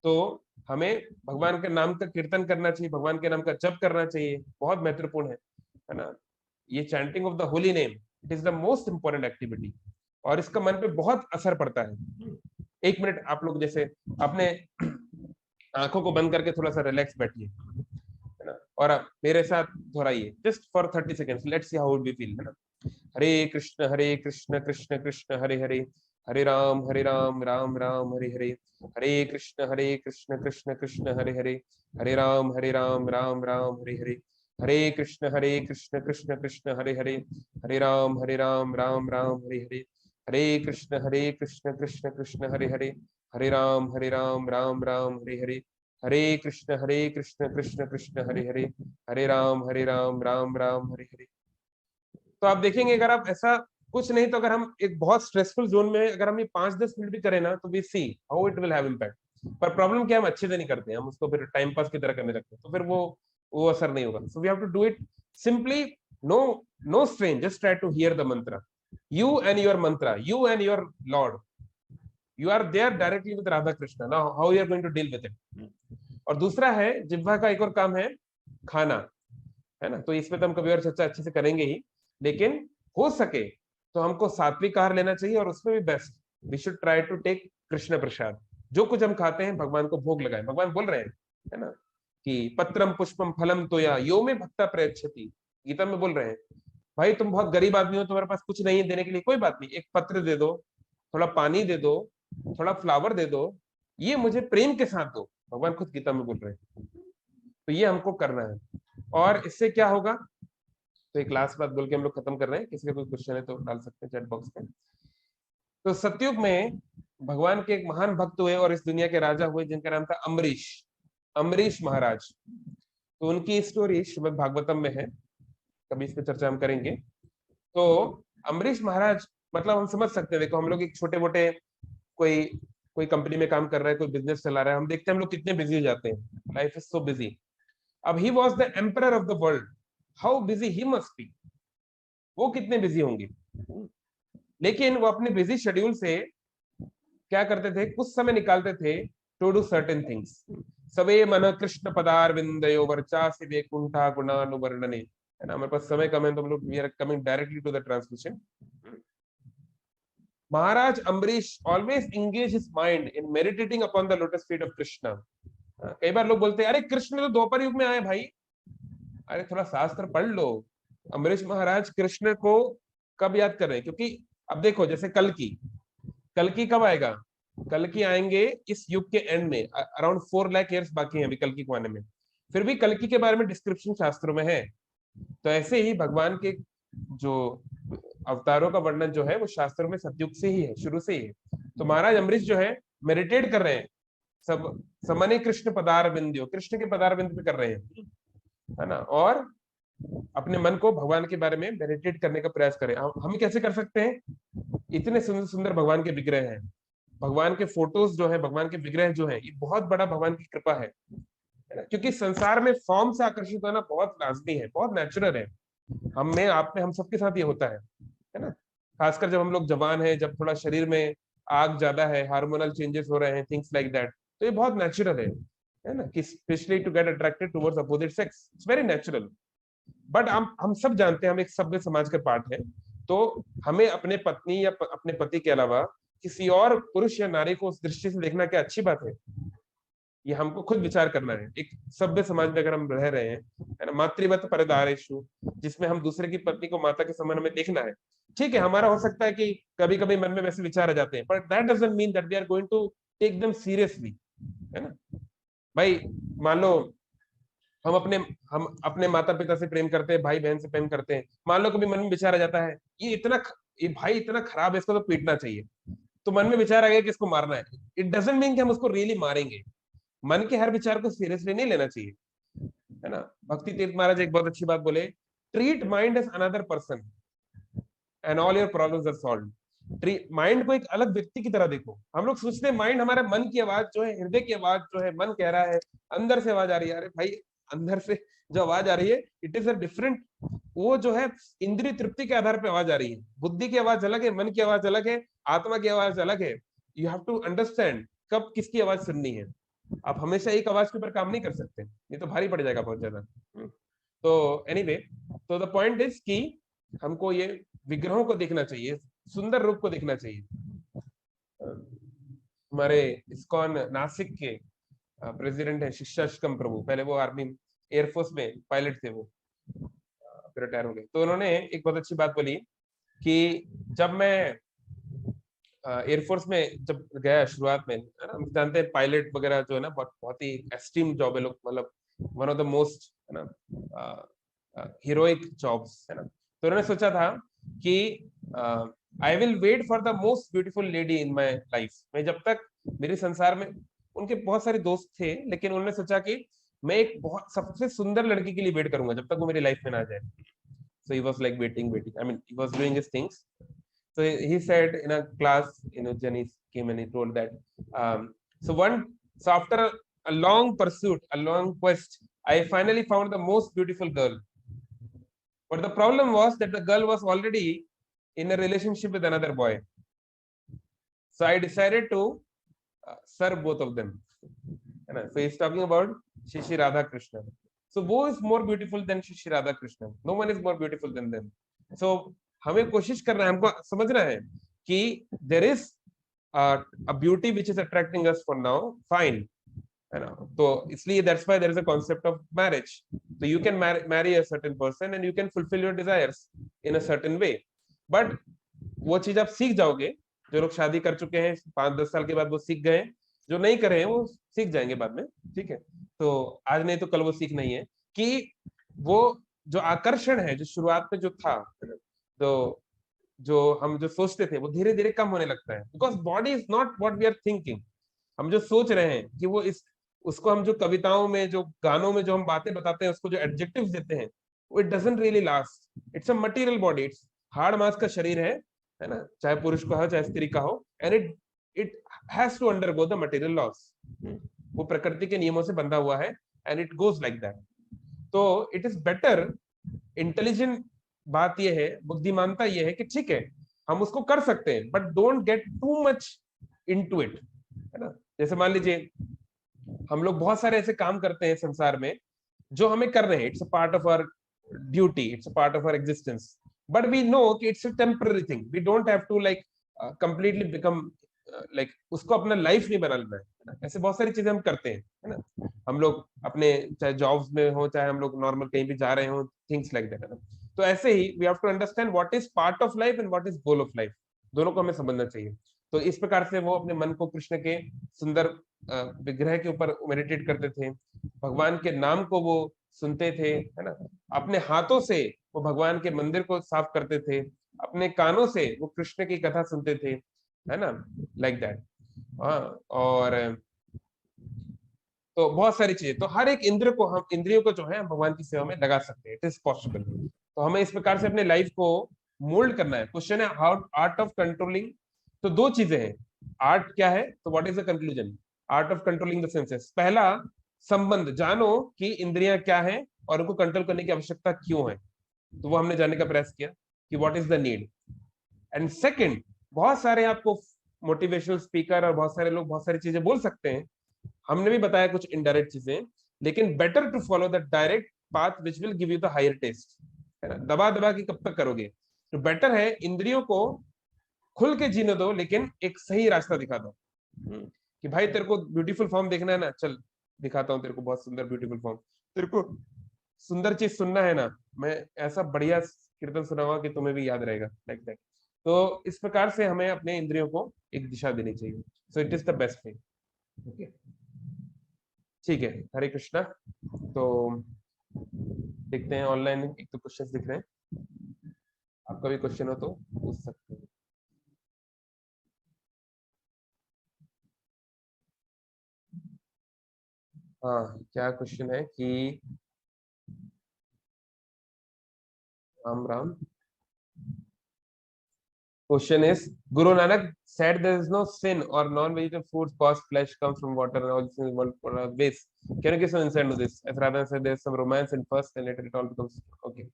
Speaker 2: तो हमें भगवान के नाम का कीर्तन करना चाहिए, भगवान के नाम का जप करना चाहिए, बहुत महत्वपूर्ण है ना। ये chanting of the holy name, it is the most important activity, और इसका मन पे बहुत असर पड़ता है। 1 मिनट आप लोग जैसे अपने आंखों को बंद करके थोड़ा सा रिलैक्स बैठिए, है ना, और आप मेरे साथ दोहराइए just for 30 seconds, let's see how it be feel, है ना। हरे कृष्ण कृष्ण कृष्ण हरे हरे, हरे राम राम राम हरे हरे, हरे कृष्ण कृष्ण कृष्ण हरे हरे, हरे राम राम राम हरे हरे, हरे कृष्ण कृष्ण कृष्ण हरे हरे, हरे राम राम राम हरे हरे, हरे कृष्ण कृष्ण कृष्ण हरे हरे, हरे राम राम राम हरे हरे, हरे कृष्ण कृष्ण कृष्ण हरे हरे, हरे राम राम राम हरे हरे। तो आप देखेंगे अगर आप ऐसा कुछ नहीं तो अगर हम एक बहुत स्ट्रेसफुल जोन में अगर हम ये 5-10 मिनट भी करें ना, तो we see how it will have impact. पर प्रॉब्लम क्या है, हम अच्छे से नहीं करते हैं, हम उसको फिर टाइम पास की तरह करने लगते हैं, तो फिर वो असर नहीं होगा। So we have to do it simply, no strain, just try to hear the mantra, you and your mantra, you and your lord, you are there directly with Radha Krishna, now how you are going to deal with it. और दूसरा है जिह्वा का एक और काम है खाना, है ना। तो इसमें तो हम कभी और चर्चा अच्छे से करेंगे ही, लेकिन हो सके तो हमको सात्विक आहार लेना चाहिए, और उसमें भी best we should try to take Krishna prasad. जो कुछ हम खाते हैं भगवान को भोग लगाए। भगवान बोल रहे हैं, है ना, कि पत्रम पुष्पम फलम तोया यो में भक्ता प्रयच्छति, गीता में बोल रहे हैं भाई तुम बहुत गरीब आदमी हो, तुम्हारे पास कुछ नहीं है देने के लिए, कोई बात नहीं, एक पत्र दे दो, थोड़ा पानी दे दो, थोड़ा फ्लावर दे दो, ये मुझे प्रेम के साथ दो, भगवान खुद गीता में बोल रहे हैं। तो ये हमको करना है, और इससे क्या होगा, तो एक लास्ट बात बोल के हम लोग खत्म कर रहे हैं। किसी का कोई क्वेश्चन है तो डाल सकते हैं चैट बॉक्स में। तो सतयुग में भगवान के एक महान भक्त हुए और इस दुनिया के राजा हुए, जिनका नाम था अम्बरीश, अम्बरीश महाराज। तो उनकी स्टोरी श्रीमद् भागवतम में है, कभी इस पे चर्चा हम करेंगे। तो अम्बरीश महाराज, मतलब हम समझ सकते हैं, देखो हम लोग एक छोटे मोटे कोई कंपनी में काम कर रहा है, कोई बिजनेस चला रहा है, हम देखते हैं हम लोग कितने बिजी हो जाते हैं, लाइफ इज सो बिजी। अब he was the emperor of the world, how busy he must be, वो कितने बिजी होंगे। लेकिन वो अपने बिजी शेड्यूल से क्या करते थे, कुछ समय निकालते थे टू डू सर्टेन थिंग्स। सवे मन कृष्ण पदार विंदयो वर्चासी वैकुंठा गुणानुवर्णने, है ना। हमारे पास समय कम है तो हम लोग we are coming directly to the translation. Maharaj Ambarish always engage his mind in meditating upon the lotus feet of Krishna. कई बार लोग बोलते हैं अरे कृष्ण तो द्वापर युग में आए भाई, अरे थोड़ा शास्त्र पढ़ लो। अम्बरीश महाराज कृष्ण को कब याद कर रहे हैं, क्योंकि अब देखो जैसे कल्कि कब आएगा, कल्कि आएंगे इस युग के एंड में, अराउंड 4 लाख ईयर्स बाकी हैं अभी कल्कि को आने में, फिर भी कल्कि के बारे में डिस्क्रिप्शन शास्त्रों में है। तो ऐसे ही भगवान के जो अवतारों का वर्णन जो है वो शास्त्रों में सतयुग से ही है, शुरू से ही है। तो महाराज अम्बरीश जो है मेडिटेट कर रहे हैं, सब समने कृष्ण पदार बिंदु, कृष्ण के पदार बिंदु पे कर रहे हैं, है ना, और अपने मन को भगवान के बारे में मेडिटेट करने का प्रयास करें। हम कैसे कर सकते हैं, इतने सुंदर सुंदर भगवान के विग्रह हैं, भगवान के फोटोज जो है, भगवान के विग्रह जो है, ये बहुत बड़ा भगवान की कृपा है ना? क्योंकि संसार में फॉर्म से आकर्षित होना बहुत लाजमी है, बहुत नेचुरल है, हम में, आप में, हम सबके साथ ये होता है ना। खासकर जब हम लोग जवान है, जब थोड़ा शरीर में आग ज्यादा है, हार्मोनल चेंजेस हो रहे हैं, थिंग्स लाइक दैट, तो ये बहुत नेचुरल है ना, कि specially to get attracted towards opposite sex, it's very natural. But हम सब जानते हैं, हम एक सभ्य समाज के पार्ट है, तो हमें अपने पत्नी या अपने पति के अलावा किसी और पुरुष या नारी को उस दृष्टि से देखना क्या अच्छी बात है, ये हमको खुद विचार करना है। एक सभ्य समाज में अगर हम रह रहे हैं, है ना, मातृवत परदारेषु, जिसमें हम दूसरे की पत्नी को माता के समान में देखना है, ठीक है, हमारा हो सकता है कि कभी कभी मन में वैसे विचार आ जाते हैं, but that doesn't mean that we are going to take them seriously, है ना। भाई मान लो हम अपने माता पिता से प्रेम करते हैं, भाई बहन से प्रेम करते हैं, मान लो कभी मन में विचार आ जाता है ये भाई इतना खराब है, इसको तो पीटना चाहिए, तो मन में विचार आ गया कि इसको मारना है, इट डजंट मीन कि हम उसको रियली मारेंगे। मन के हर विचार को सीरियसली नहीं लेना चाहिए, है ना। भक्ति तीर्थ महाराज एक बहुत अच्छी बात बोले, treat mind as another person and all your problems are solved. Mind को एक अलग व्यक्ति की तरह देखो। हम लोग सोचते हैं माइंड हमारे मन की आवाज जो है, हृदय की आवाज जो है, मन कह रहा है, अंदर से आवाज आ रही है, अरे भाई अंदर से जो आवाज आ रही है इट इज अ डिफरेंट, वो जो है इंद्रिय तृप्ति के आधार पर आवाज आ रही है, बुद्धि की आवाज अलग है, मन की आवाज अलग है, आत्मा की आवाज अलग है। यू हैव टू अंडरस्टैंड कब किसकी आवाज सुननी है। आप हमेशा एक आवाज के ऊपर काम नहीं कर सकते, ये तो भारी पड़ जाएगा बहुत ज्यादा। तो एनीवे, तो द पॉइंट इज कि हमको ये विग्रहों को देखना चाहिए, सुंदर रूप को देखना चाहिए। हमारे इस्कॉन नासिक के प्रेसिडेंट है शिष्याष्टकम प्रभु, पहले वो आर्मी एयरफोर्स में पायलट थे, वो फिर रिटायर हो गए। तो उन्होंने एक बहुत अच्छी बात बोली कि जब मैं एयरफोर्स में जब गया शुरुआत में, हम जानते हैं पायलट वगैरह जो है ना, बहुत ही एस्टीम जॉब है, लोग मतलब वन ऑफ द मोस्ट, है ना, हीरोइक जॉब्स, है ना। तो उन्होंने सोचा था कि I will wait for the most beautiful lady in my life. मैं जब तक मेरे संसार में, उनके बहुत सारे दोस्त थे, लेकिन उन्होंने सोचा कि मैं एक बहुत सबसे सुंदर लड़की के लिए वेट करूंगा जब तक वो मेरी लाइफ में ना जाए। So he was like waiting. I mean, he was doing his things. So he said in a class, Jenny came and he told that. So after a long pursuit, a long quest, I finally found the most beautiful girl. But the problem was that the girl was already in a relationship with another boy. So I decided to serve both of them. So he's talking about Shri Radha Krishna. So who is more beautiful than Shri Radha Krishna? No one is more beautiful than them. So हमें कोशिश करना है, हमको समझना है कि there is a beauty which is attracting us for now, fine, है ना। तो इसलिए that's why there is a concept of marriage. So you can marry a certain person and you can fulfill your desires in a certain way. But वो चीज आप सीख जाओगे, जो लोग शादी कर चुके हैं 5-10 साल के बाद वो सीख गए, जो नहीं कर रहे हैं वो सीख जाएंगे बाद में, ठीक है। तो आज नहीं तो कल वो सीख नहीं है कि वो जो आकर्षण है जो शुरुआत में जो था, तो जो हम जो सोचते थे वो धीरे धीरे कम होने लगता है, because body is not what we are thinking. हम जो सोच रहे हैं कि वो उसको हम जो कविताओं में, जो गानों में जो हम बातें बताते हैं, उसको जो एडजेक्टिव्स देते हैं, वो it doesn't really last. It's a material body, it's hard mass का शरीर है ना, चाहे पुरुष का हो चाहे स्त्री का हो, and it has to undergo the material loss. वो प्रकृति के नियमों से बंधा हुआ है and it goes like that. तो इट इज बेटर, इंटेलिजेंट बात यह है, बुद्धिमानता यह है कि ठीक है, हम उसको कर सकते हैं, but don't get too much into it, है ना। जैसे मान लीजिए हम लोग बहुत सारे ऐसे काम करते हैं संसार में जो हमें कर रहे हैं, it's a part of our duty, it's a part of our existence, but we know कि it's a temporary thing, we don't have to like completely become like उसको अपना लाइफ नहीं बना लेना है। ऐसे बहुत सारी चीजें हम करते हैं, है ना। हम लोग अपने चाहे जॉब्स में हो, चाहे हम लोग नॉर्मल कहीं भी जा रहे हो, थिंग्स लाइक दैट, है ना। तो ऐसे ही we have to understand what is part of life and what is goal of life, दोनों को हमें समझना चाहिए। तो इस प्रकार से वो अपने मन को कृष्ण के सुंदर विग्रह के ऊपर मेडिटेट करते थे, भगवान के नाम को वो सुनते थे, है ना। अपने हाथों से वो भगवान के मंदिर को साफ करते थे, अपने कानों से वो कृष्ण की कथा सुनते थे, है ना, लाइक दैट। हाँ, और तो बहुत सारी चीजें, तो हर एक इंद्र को हम इंद्रियों को जो है भगवान की सेवा में लगा सकते हैं, इट इज पॉसिबल। तो हमें इस प्रकार से अपने लाइफ को मोल्ड करना है। क्वेश्चन है हाउ आर्ट ऑफ कंट्रोलिंग। तो दो चीजें हैं, आर्ट क्या है, तो what is the conclusion, art of controlling the senses. पहला, संबंध जानो कि इंद्रियां क्या है और उनको कंट्रोल करने की आवश्यकता क्यों है, तो वो हमने जानने का प्रयास किया कि what is the need. And second, बहुत सारे आपको मोटिवेशनल स्पीकर और बहुत सारे लोग बहुत सारी चीजें बोल सकते हैं, हमने भी बताया कुछ इनडायरेक्ट चीजें, लेकिन better to follow the direct path which will give you the higher taste, है ना। दबा दबा के कब तक करोगे, तो बेटर है इंद्रियों को खुल के जीने दो, लेकिन एक सही रास्ता दिखा दो। कि भाई तेरे को ब्यूटीफुल फॉर्म देखना है ना, चल दिखाता हूँ तेरे को बहुत सुंदर ब्यूटीफुल फॉर्म, तेरे को सुंदर चीज सुनना है ना, मैं ऐसा बढ़िया कीर्तन सुनाऊंगा कि तुम्हें भी याद रहेगा, लाइक दैट। तो इस प्रकार से हमें अपने इंद्रियों को एक दिशा देनी चाहिए, सो it is the best thing. Okay, ठीक है, हरे कृष्णा। तो देखते हैं ऑनलाइन एक तो क्वेश्चंस दिख रहे हैं, आपका भी क्वेश्चन हो तो पूछ सकते हैं। हाँ, क्या क्वेश्चन है कि Ram Ram. Question is, Guru Nanak said there is no sin or non-vegetarian foods cause flesh comes from water and all these things are waste. Can you give some insight to this? As Radha said, there is some romance in first and later it all becomes okay.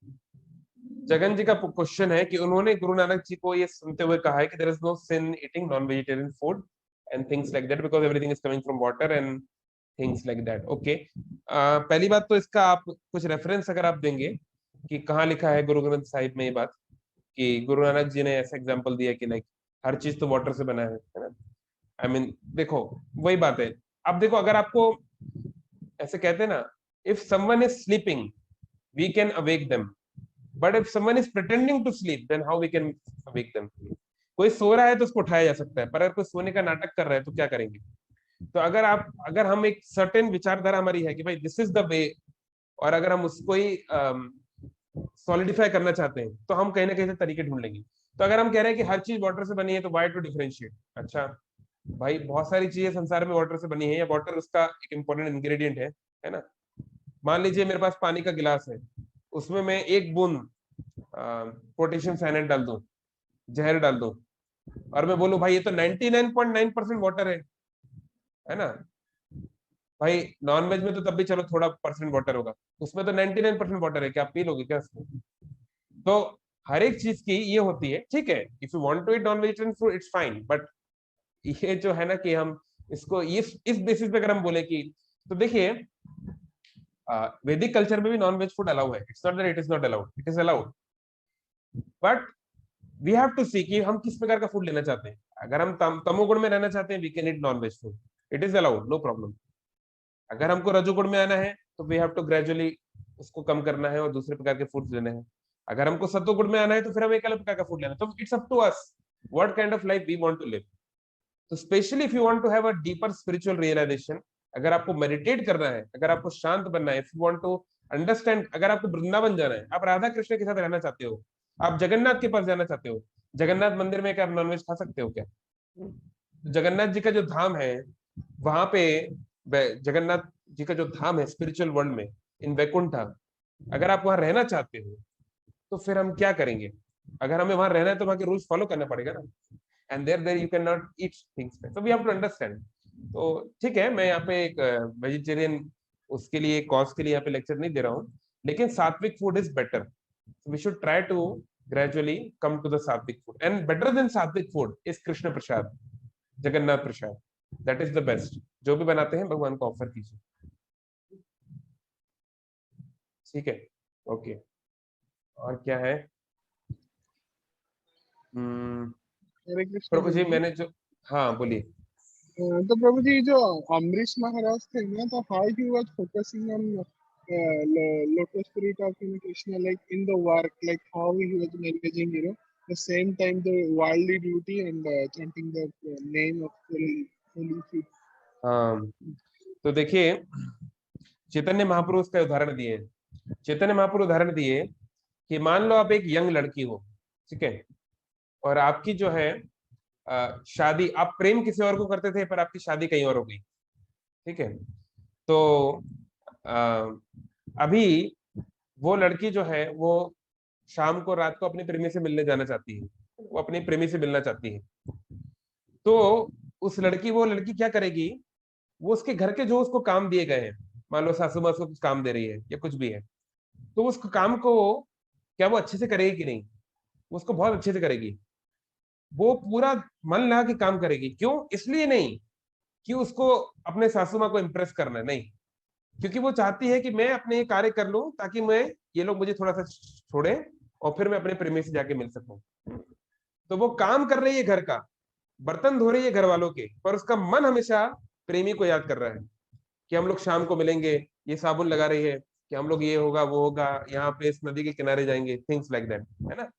Speaker 2: Jagan जी का question है कि उन्होंने गुरु नानक जी को ये सुनते हुए कहा है कि there is no sin eating non-vegetarian food and things like that because everything is coming from water and things like that. Okay. पहली बात तो इसका आप कुछ रेफरेंस अगर आप देंगे कि कहाँ लिखा है गुरु ग्रंथ साहिब में ये बात कि गुरु नानक जी ने ऐसा एग्जांपल दिया कि लाइक हर चीज तो वाटर से बना है ना। आई मीन देखो वही बात है। अब देखो अगर आपको ऐसे कहते हैं ना, if someone is sleeping we can awake them, but if someone is pretending to sleep then how we can awake them. कोई सो रहा है तो उसको उठाया जा सकता है, पर अगर कोई सोने का नाटक कर रहा है तो क्या करेंगे। तो अगर हम एक सर्टेन विचारधारा हमारी है कि भाई दिस इज द वे, और अगर हम उसको ही सॉलिडिफाई करना चाहते हैं तो हम कहीं ना कहीं से तरीके ढूंढ लेंगे। तो अगर हम कह रहे हैं कि हर चीज वाटर से बनी है तो वाई टू डिफरेंशिएट। अच्छा भाई, बहुत सारी चीजें संसार में वाटर से बनी है, या वाटर उसका एक इंपॉर्टेंट इंग्रेडिएंट है ना। मान लीजिए मेरे पास पानी का गिलास है, उसमें मैं एक बूंद पोटेशियम साइनाइड डाल दूं, जहर डाल दूं, और मैं बोलूं भाई ये तो 99.9% वाटर है ना। भाई नॉनवेज में तो तब भी चलो थोड़ा परसेंट वाटर होगा, उसमें तो 99% वाटर है, क्या आप पी लोगे क्या उसको। तो हर एक चीज की ये होती है, ठीक है, if you want to eat non vegetarian food it's fine, but ये जो है ना कि हम इसको इस बेसिस पे अगर हम बोले कि, तो देखिए वैदिक कल्चर में भी नॉन वेज फूड अलाउ है, it's not that it is not allowed, it is allowed, but we have to see कि हम किस प्रकार का फूड लेना चाहते हैं। अगर हम तमोगुण में रहना चाहते हैं we can eat non veg food, it is allowed, no problem. अगर हमको रजोगुण में आना है तो वी हैव टू ग्रेजुअली उसको कम करना है और दूसरे प्रकार के फूड लेने हैं। अगर हमको सत्वगुण में आना है तो फिर हमें एक अलग प्रकार का फूड लेना है। तो it's up to us what kind of life we want to live. तो specially if you want to have a deeper spiritual realisation, अगर आपको मेडिटेट करना है, अगर आपको शांत बनना है, if you want to understand, अगर आपको वृंदावन जाना है, आप राधा कृष्ण के साथ रहना चाहते हो, आप जगन्नाथ के पास जाना चाहते हो, जगन्नाथ मंदिर में क्या आप नॉनवेज खा सकते हो क्या। जगन्नाथ जी का जो धाम है वहां पे, जगन्नाथ जी का जो धाम है स्पिरिचुअल वर्ल्ड में इन वैकुंठा, अगर आप वहां रहना चाहते हो तो फिर हम क्या करेंगे। अगर हमें वहां रहना है तो वहां के रूल्स फॉलो करना पड़ेगा ना, and there you can not eat things, so we have to understand. तो ठीक है, मैं यहाँ पे एक वेजिटेरियन उसके लिए कॉज के लिए यहाँ पे लेक्चर नहीं दे रहा हूँ, लेकिन sattvic food is better, we should try to gradually come to the sattvic food, and better than sattvic food is Krishna prasad, Jagannath Prasad. That is the best. जो भी बनाते हैं भगवान को ऑफर कीजिए. ठीक है, ओके. और क्या है?
Speaker 4: हरे कृष्ण
Speaker 2: प्रभु जी
Speaker 4: प्रभु जी।
Speaker 2: मैंने जो, हाँ बोलिए.
Speaker 4: तो प्रभु जी जो अम्बरीश महाराज थे ना, तो how he was focusing on lotus feet of Krishna, like in the work, like how he was managing, the same time the worldly duty and chanting the name of holy feet.
Speaker 2: हाँ, तो देखिए चैतन्य महाप्रभु उसका उदाहरण दिए. चैतन्य महाप्रभु उदाहरण दिए कि मान लो आप एक यंग लड़की हो, ठीक है, और आपकी जो है शादी, आप प्रेम किसी और को करते थे पर आपकी शादी कहीं और हो गई, ठीक है. तो अभी वो लड़की जो है वो शाम को रात को अपने प्रेमी से मिलने जाना चाहती है, वो अपने प्रेमी से मिलना चाहती है. तो वो लड़की क्या करेगी, वो उसके घर के जो उसको काम दिए गए हैं, मान लो सासू माँ उसको कुछ काम दे रही है या कुछ भी है, तो उस काम को क्या वो अच्छे से करेगी कि नहीं? वो उसको बहुत अच्छे से करेगी. वो पूरा मन लगा के काम करेगी. क्यों? इसलिए नहीं कि उसको अपने सासू माँ को इम्प्रेस करना है, नहीं, क्योंकि वो चाहती है कि मैं अपने कार्य कर लूं ताकि ये लोग मुझे थोड़ा सा छोड़े और फिर मैं अपने प्रेमी से जाके मिल सकूं. तो वो काम कर रही है घर का, बर्तन धो रही है घर वालों के, पर उसका मन हमेशा प्रेमी को याद कर रहा है कि हम लोग शाम को मिलेंगे, ये साबुन लगा रही है कि हम लोग ये होगा वो होगा, यहाँ पे इस नदी के किनारे जाएंगे, थिंग्स लाइक दैट, है ना.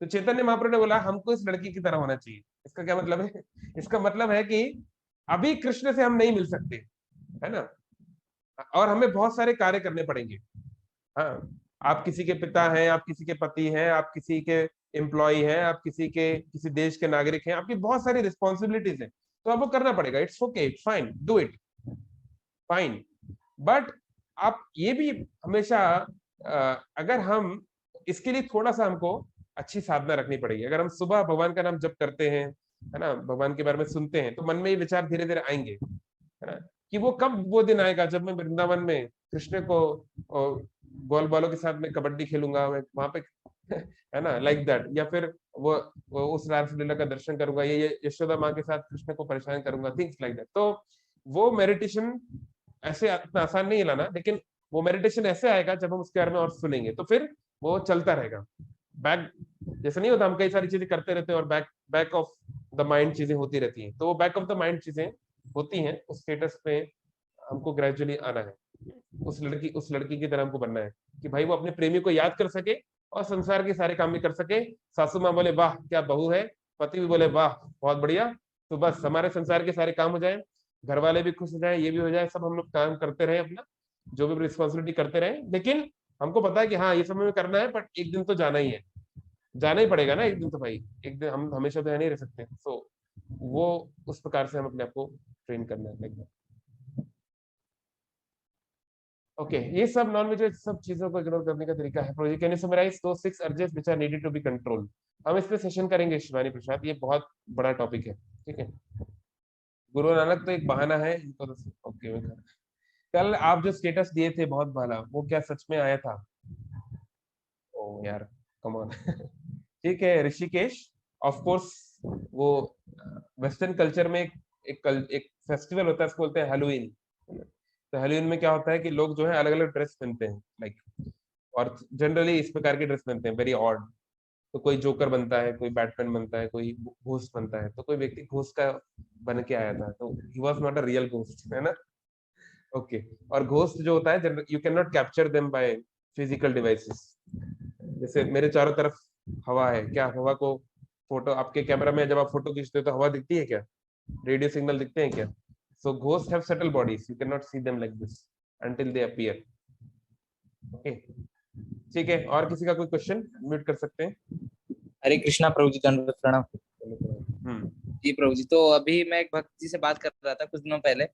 Speaker 2: तो चैतन्य महाप्रभु ने बोला हमको इस लड़की की तरह होना चाहिए. इसका क्या मतलब है? इसका मतलब है कि अभी कृष्ण से हम नहीं मिल सकते, है ना, और हमें बहुत सारे कार्य करने पड़ेंगे. हाँ, आप किसी के पिता हैं, आप किसी के पति हैं, आप किसी के एम्प्लॉय हैं, आप किसी देश के नागरिक हैं, आपकी बहुत सारी रिस्पॉन्सिबिलिटीज हैं, तो आपको करना पड़ेगा. It's okay, it's fine, do it, fine. But आप ये भी हमेशा अगर हम इसके लिए थोड़ा सा हमको अच्छी साधना रखनी पड़ेगी. अगर हम सुबह भगवान का नाम जप करते हैं, है ना, भगवान के बारे में सुनते हैं, तो मन में ये विचार धीरे धीरे आएंगे, है ना, कि वो कब वो दिन आएगा जब मैं वृंदावन में कृष्ण को गोल बालों के साथ में कबड्डी खेलूंगा, मैं वहां पे है ना, लाइक दैट, या फिर वो उस रासलीला का दर्शन करूंगा, ये यशोदा माँ के साथ कृष्ण को परेशान करूंगा, थिंग्स लाइक दैट. तो वो मेडिटेशन ऐसे इतना आसान नहीं लाना, लेकिन वो मेडिटेशन ऐसे आएगा जब हम उसके बारे में और सुनेंगे, तो फिर वो चलता रहेगा. बैक जैसे नहीं होता, हम कई सारी चीजें करते रहते हैं और बैक ऑफ द माइंड चीजें होती रहती हैं, तो वो बैक ऑफ द माइंड चीजें होती हैं. उस स्टेटस पे हमको ग्रेजुअली आना है. उस लड़की की तरह हमको बनना है कि भाई वो अपने प्रेमी को याद कर सके और संसार के सारे काम भी कर सके. सासू माँ बोले वाह क्या बहू है, पति भी बोले वाह बहुत बढ़िया, तो बस हमारे संसार के सारे काम हो जाए, घर वाले भी खुश हो जाए, ये भी हो जाए, सब हम लोग काम करते रहे, अपना जो भी रिस्पॉन्सिबिलिटी करते रहे. लेकिन हमको पता है कि हाँ ये सब हमें करना है, बट एक दिन तो जाना ही है, जाना ही पड़ेगा ना एक दिन. तो भाई एक दिन हम हमेशा तो यहाँ नहीं रह सकते. तो वो उस प्रकार से हम अपने आप को ट्रेन करना है. ओके, ये सब नॉन वेज सब चीजों को इग्नोर करने का तरीका है. प्रोजेक्ट कैन यू समराइज दो 6 urges which are needed to be controlled. हम इस पे सेशन करेंगे शिवानी प्रसाद, ये बहुत बड़ा टॉपिक है, ठीक है. गुरु नानक तो एक बहाना है इनको तो. ओके, कल आप जो स्टेटस दिए थे बहुत भाला, वो क्या सच में आया था? ओ यार कम ऑन. ठीक है ऋषिकेश, ऑफ कोर्स वो वेस्टर्न कल्चर में एक फेस्टिवल होता है, इसको बोलते हैं हैलोवीन. तो हैलोवीन में क्या होता है कि लोग जो है अलग अलग ड्रेस पहनते हैं, लाइक, और जनरली इस प्रकार की ड्रेस पहनते हैं, वेरी ऑड. तो कोई जोकर बनता है, कोई बैटमैन बनता है, कोई घोस्ट बनता है. तो कोई व्यक्ति घोस्ट का बन के आया था, तो he was not a real ghost, है ना. ओके, और घोस्ट जो होता है you can not capture them by physical devices. जैसे मेरे चारों तरफ हवा है, क्या हवा को फोटो आपके कैमरा में जब आप फोटो खींचते हो तो हवा दिखती है क्या? रेडियो सिग्नल दिखते हैं क्या? So ghost have subtle bodies, you can not see them like this until they appear. Okay, ठीक है. और किसी का कोई क्वेश्चन म्यूट कर सकते हैं.
Speaker 5: हरे कृष्णा प्रभु जी, दंडवत प्रणाम. जी प्रभु जी, तो अभी मैं एक भक्त जी से बात कर रहा था कुछ दिनों पहले,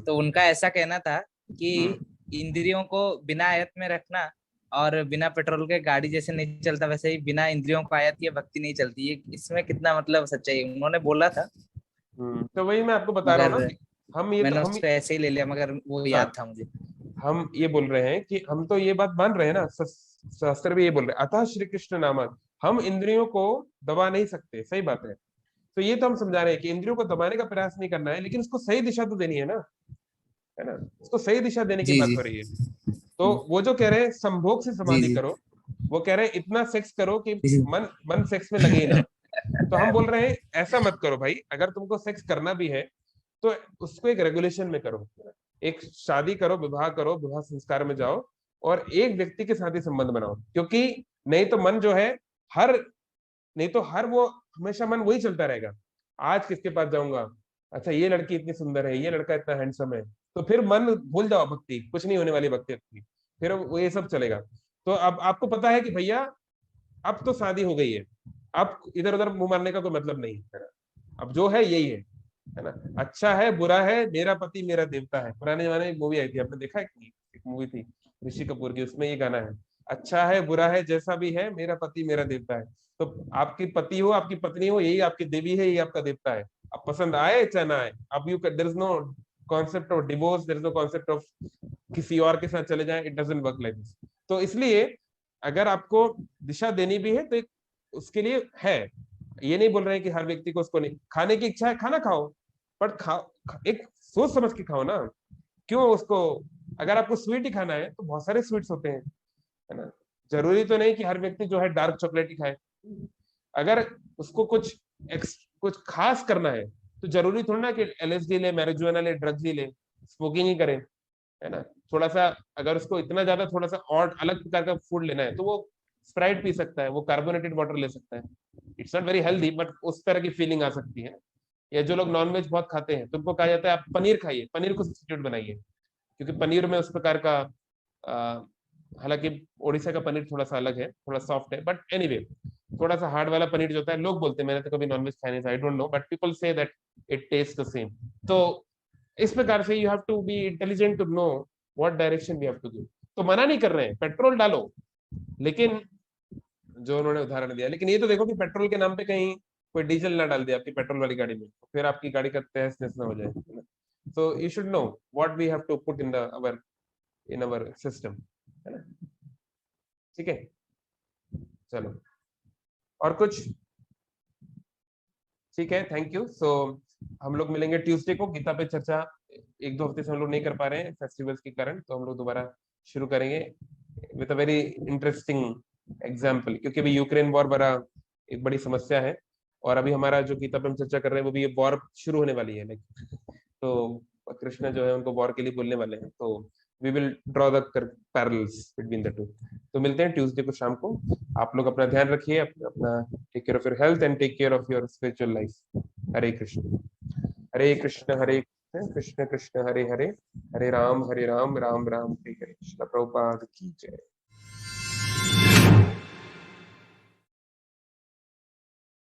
Speaker 5: तो उनका ऐसा कहना था कि इंद्रियों को बिना आयत में रखना और बिना पेट्रोल के गाड़ी जैसे नहीं चलता, वैसे ही बिना इंद्रियों को आयत किए भक्ति नहीं चलती. ये इसमें कितना मतलब सच्चाई उन्होंने बोला था.
Speaker 2: तो वही मैं आपको बता रहा हूँ ना,
Speaker 5: मैंने उसको ऐसे ही ले लिया, मगर वो याद था मुझे.
Speaker 2: हम ये बोल रहे हैं कि हम तो ये बात मान रहे हैं ना, शास्त्र भी ये बोल रहे हैं, अतः श्री कृष्ण नामक हम इंद्रियों को दबा नहीं सकते, सही बात है। तो ये तो हम समझा रहे हैं कि इंद्रियों को दबाने का प्रयास नहीं करना है, लेकिन उसको सही दिशा तो देनी है ना, है ना, उसको सही दिशा देने की
Speaker 3: जी
Speaker 2: बात
Speaker 3: जी
Speaker 2: हो रही है। तो वो जो कह रहे हैं संभोग से
Speaker 3: जी
Speaker 2: समाधि
Speaker 3: जी
Speaker 2: करो, वो कह रहे हैं इतना सेक्स करो कि
Speaker 3: जी
Speaker 2: मन मन सेक्स में लगे ही ना। तो हम बोल रहे हैं ऐसा मत करो भाई, अगर तुमको सेक्स करना भी है तो उसको एक रेगुलेशन में करो। एक शादी करो, विवाह करो, विवाह संस्कार में जाओ और एक व्यक्ति के साथ ही संबंध बनाओ, क्योंकि नहीं तो मन जो है हर नहीं तो हर वो हमेशा मन वही चलता रहेगा। आज किसके पास जाऊंगा, अच्छा ये लड़की इतनी सुंदर है, ये लड़का इतना हैंडसम है, तो फिर मन भूल जाओ भक्ति, कुछ नहीं होने वाली भक्ति की, फिर वो ये सब चलेगा। तो अब आपको पता है कि भैया अब तो शादी हो गई है, अब इधर उधर मुंह मारने का कोई मतलब नहीं है ना, अब जो है यही है ना। अच्छा है बुरा है, मेरा पति मेरा देवता है, पुराने जमाने में एक मूवी आई थी, आपने देखा है कि एक मूवी थी ऋषि कपूर की, उसमें ये गाना है, अच्छा है बुरा है जैसा भी है, मेरा पति मेरा देवता है। तो आपकी पति हो, आपकी पत्नी हो, यही आपकी देवी है, यही आपका देवता है। अब पसंद आए चाहे ना आए, अब you there is no concept of divorce, there is no concept of किसी और के साथ चले जाएं, it doesn't work like this. तो इसलिए अगर आपको दिशा देनी भी है तो एक उसके लिए है, ये नहीं बोल रहे हैं कि हर व्यक्ति को उसको नहीं खाने की इच्छा है खाना खाओ, बट खाओ एक सोच समझ के खाओ ना। क्यों उसको, अगर आपको स्वीट ही खाना है तो बहुत सारे स्वीट्स होते हैं, है ना, जरूरी तो नहीं कि हर व्यक्ति जो है डार्क चॉकलेट ही खाए। अगर उसको कुछ खास करना है तो जरूरी थोड़ा ना कि एलएसडी ले, मैरिजुआना ले, ड्रग्स ही ले, स्मोकिंग ही करे, है ना। थोड़ा सा अगर उसको इतना ज्यादा थोड़ा सा और अलग प्रकार का फूड लेना है तो वो स्प्राइट पी सकता है, वो कार्बोनेटेड वाटर ले सकता है। It's not very healthy but उस तरह की फीलिंग आ सकती है। या जो लोग नॉनवेज बहुत खाते हैं तो उनको कहा जाता है आप पनीर खाइए, पनीर को सब्स्टिट्यूट बनाइए, क्योंकि पनीर में उस प्रकार का हालांकि उड़ीसा का पनीर थोड़ा सा अलग है, थोड़ा सॉफ्ट है, बट एनीवे थोड़ा सा हार्ड वाला पनीर जो होता है, लोग बोलते हैं, मैंने तो कभी नॉनवेज खाया नहीं, I don't know, but people say that it taste the same. तो इस प्रकार से you have to be intelligent to know what direction we have to go. तो मना नहीं कर रहे हैं पेट्रोल डालो, लेकिन जो उन्होंने उदाहरण दिया, लेकिन ये तो देखो कि पेट्रोल के नाम पे कहीं कोई डीजल ना डाल दिया आपकी पेट्रोल वाली गाड़ी में, तो फिर आपकी गाड़ी का तहस नहस ना हो जाए। तो you should know what we have to put in our system, है ना। ठीक है, चलो और कुछ, ठीक है, थैंक यू। सो हम लोग मिलेंगे ट्यूसडे को, गीता पे चर्चा एक दो हफ्ते से हम लोग नहीं कर पा रहे हैं फेस्टिवल्स के कारण, तो हम लोग दोबारा शुरू करेंगे with a very interesting example, क्योंकि अभी यूक्रेन वॉर बड़ा एक बड़ी समस्या है, और अभी हमारा जो गीता पे हम चर्चा कर रहे हैं वो भी ये वॉर शुरू होने वाली है, तो कृष्ण जो है उनको वॉर के लिए बोलने वाले हैं, तो we will draw the parallels between the two. तो मिलते हैं ट्यूसडे को शाम को। आप लोग अपना ध्यान रखिए, अपना take care of your health and take care of your spiritual life. Hare Krishna Hare Krishna Krishna Krishna Hare Hare, Hare Ram Ram Ram Hare Hare. Srila Prabhupada की जय।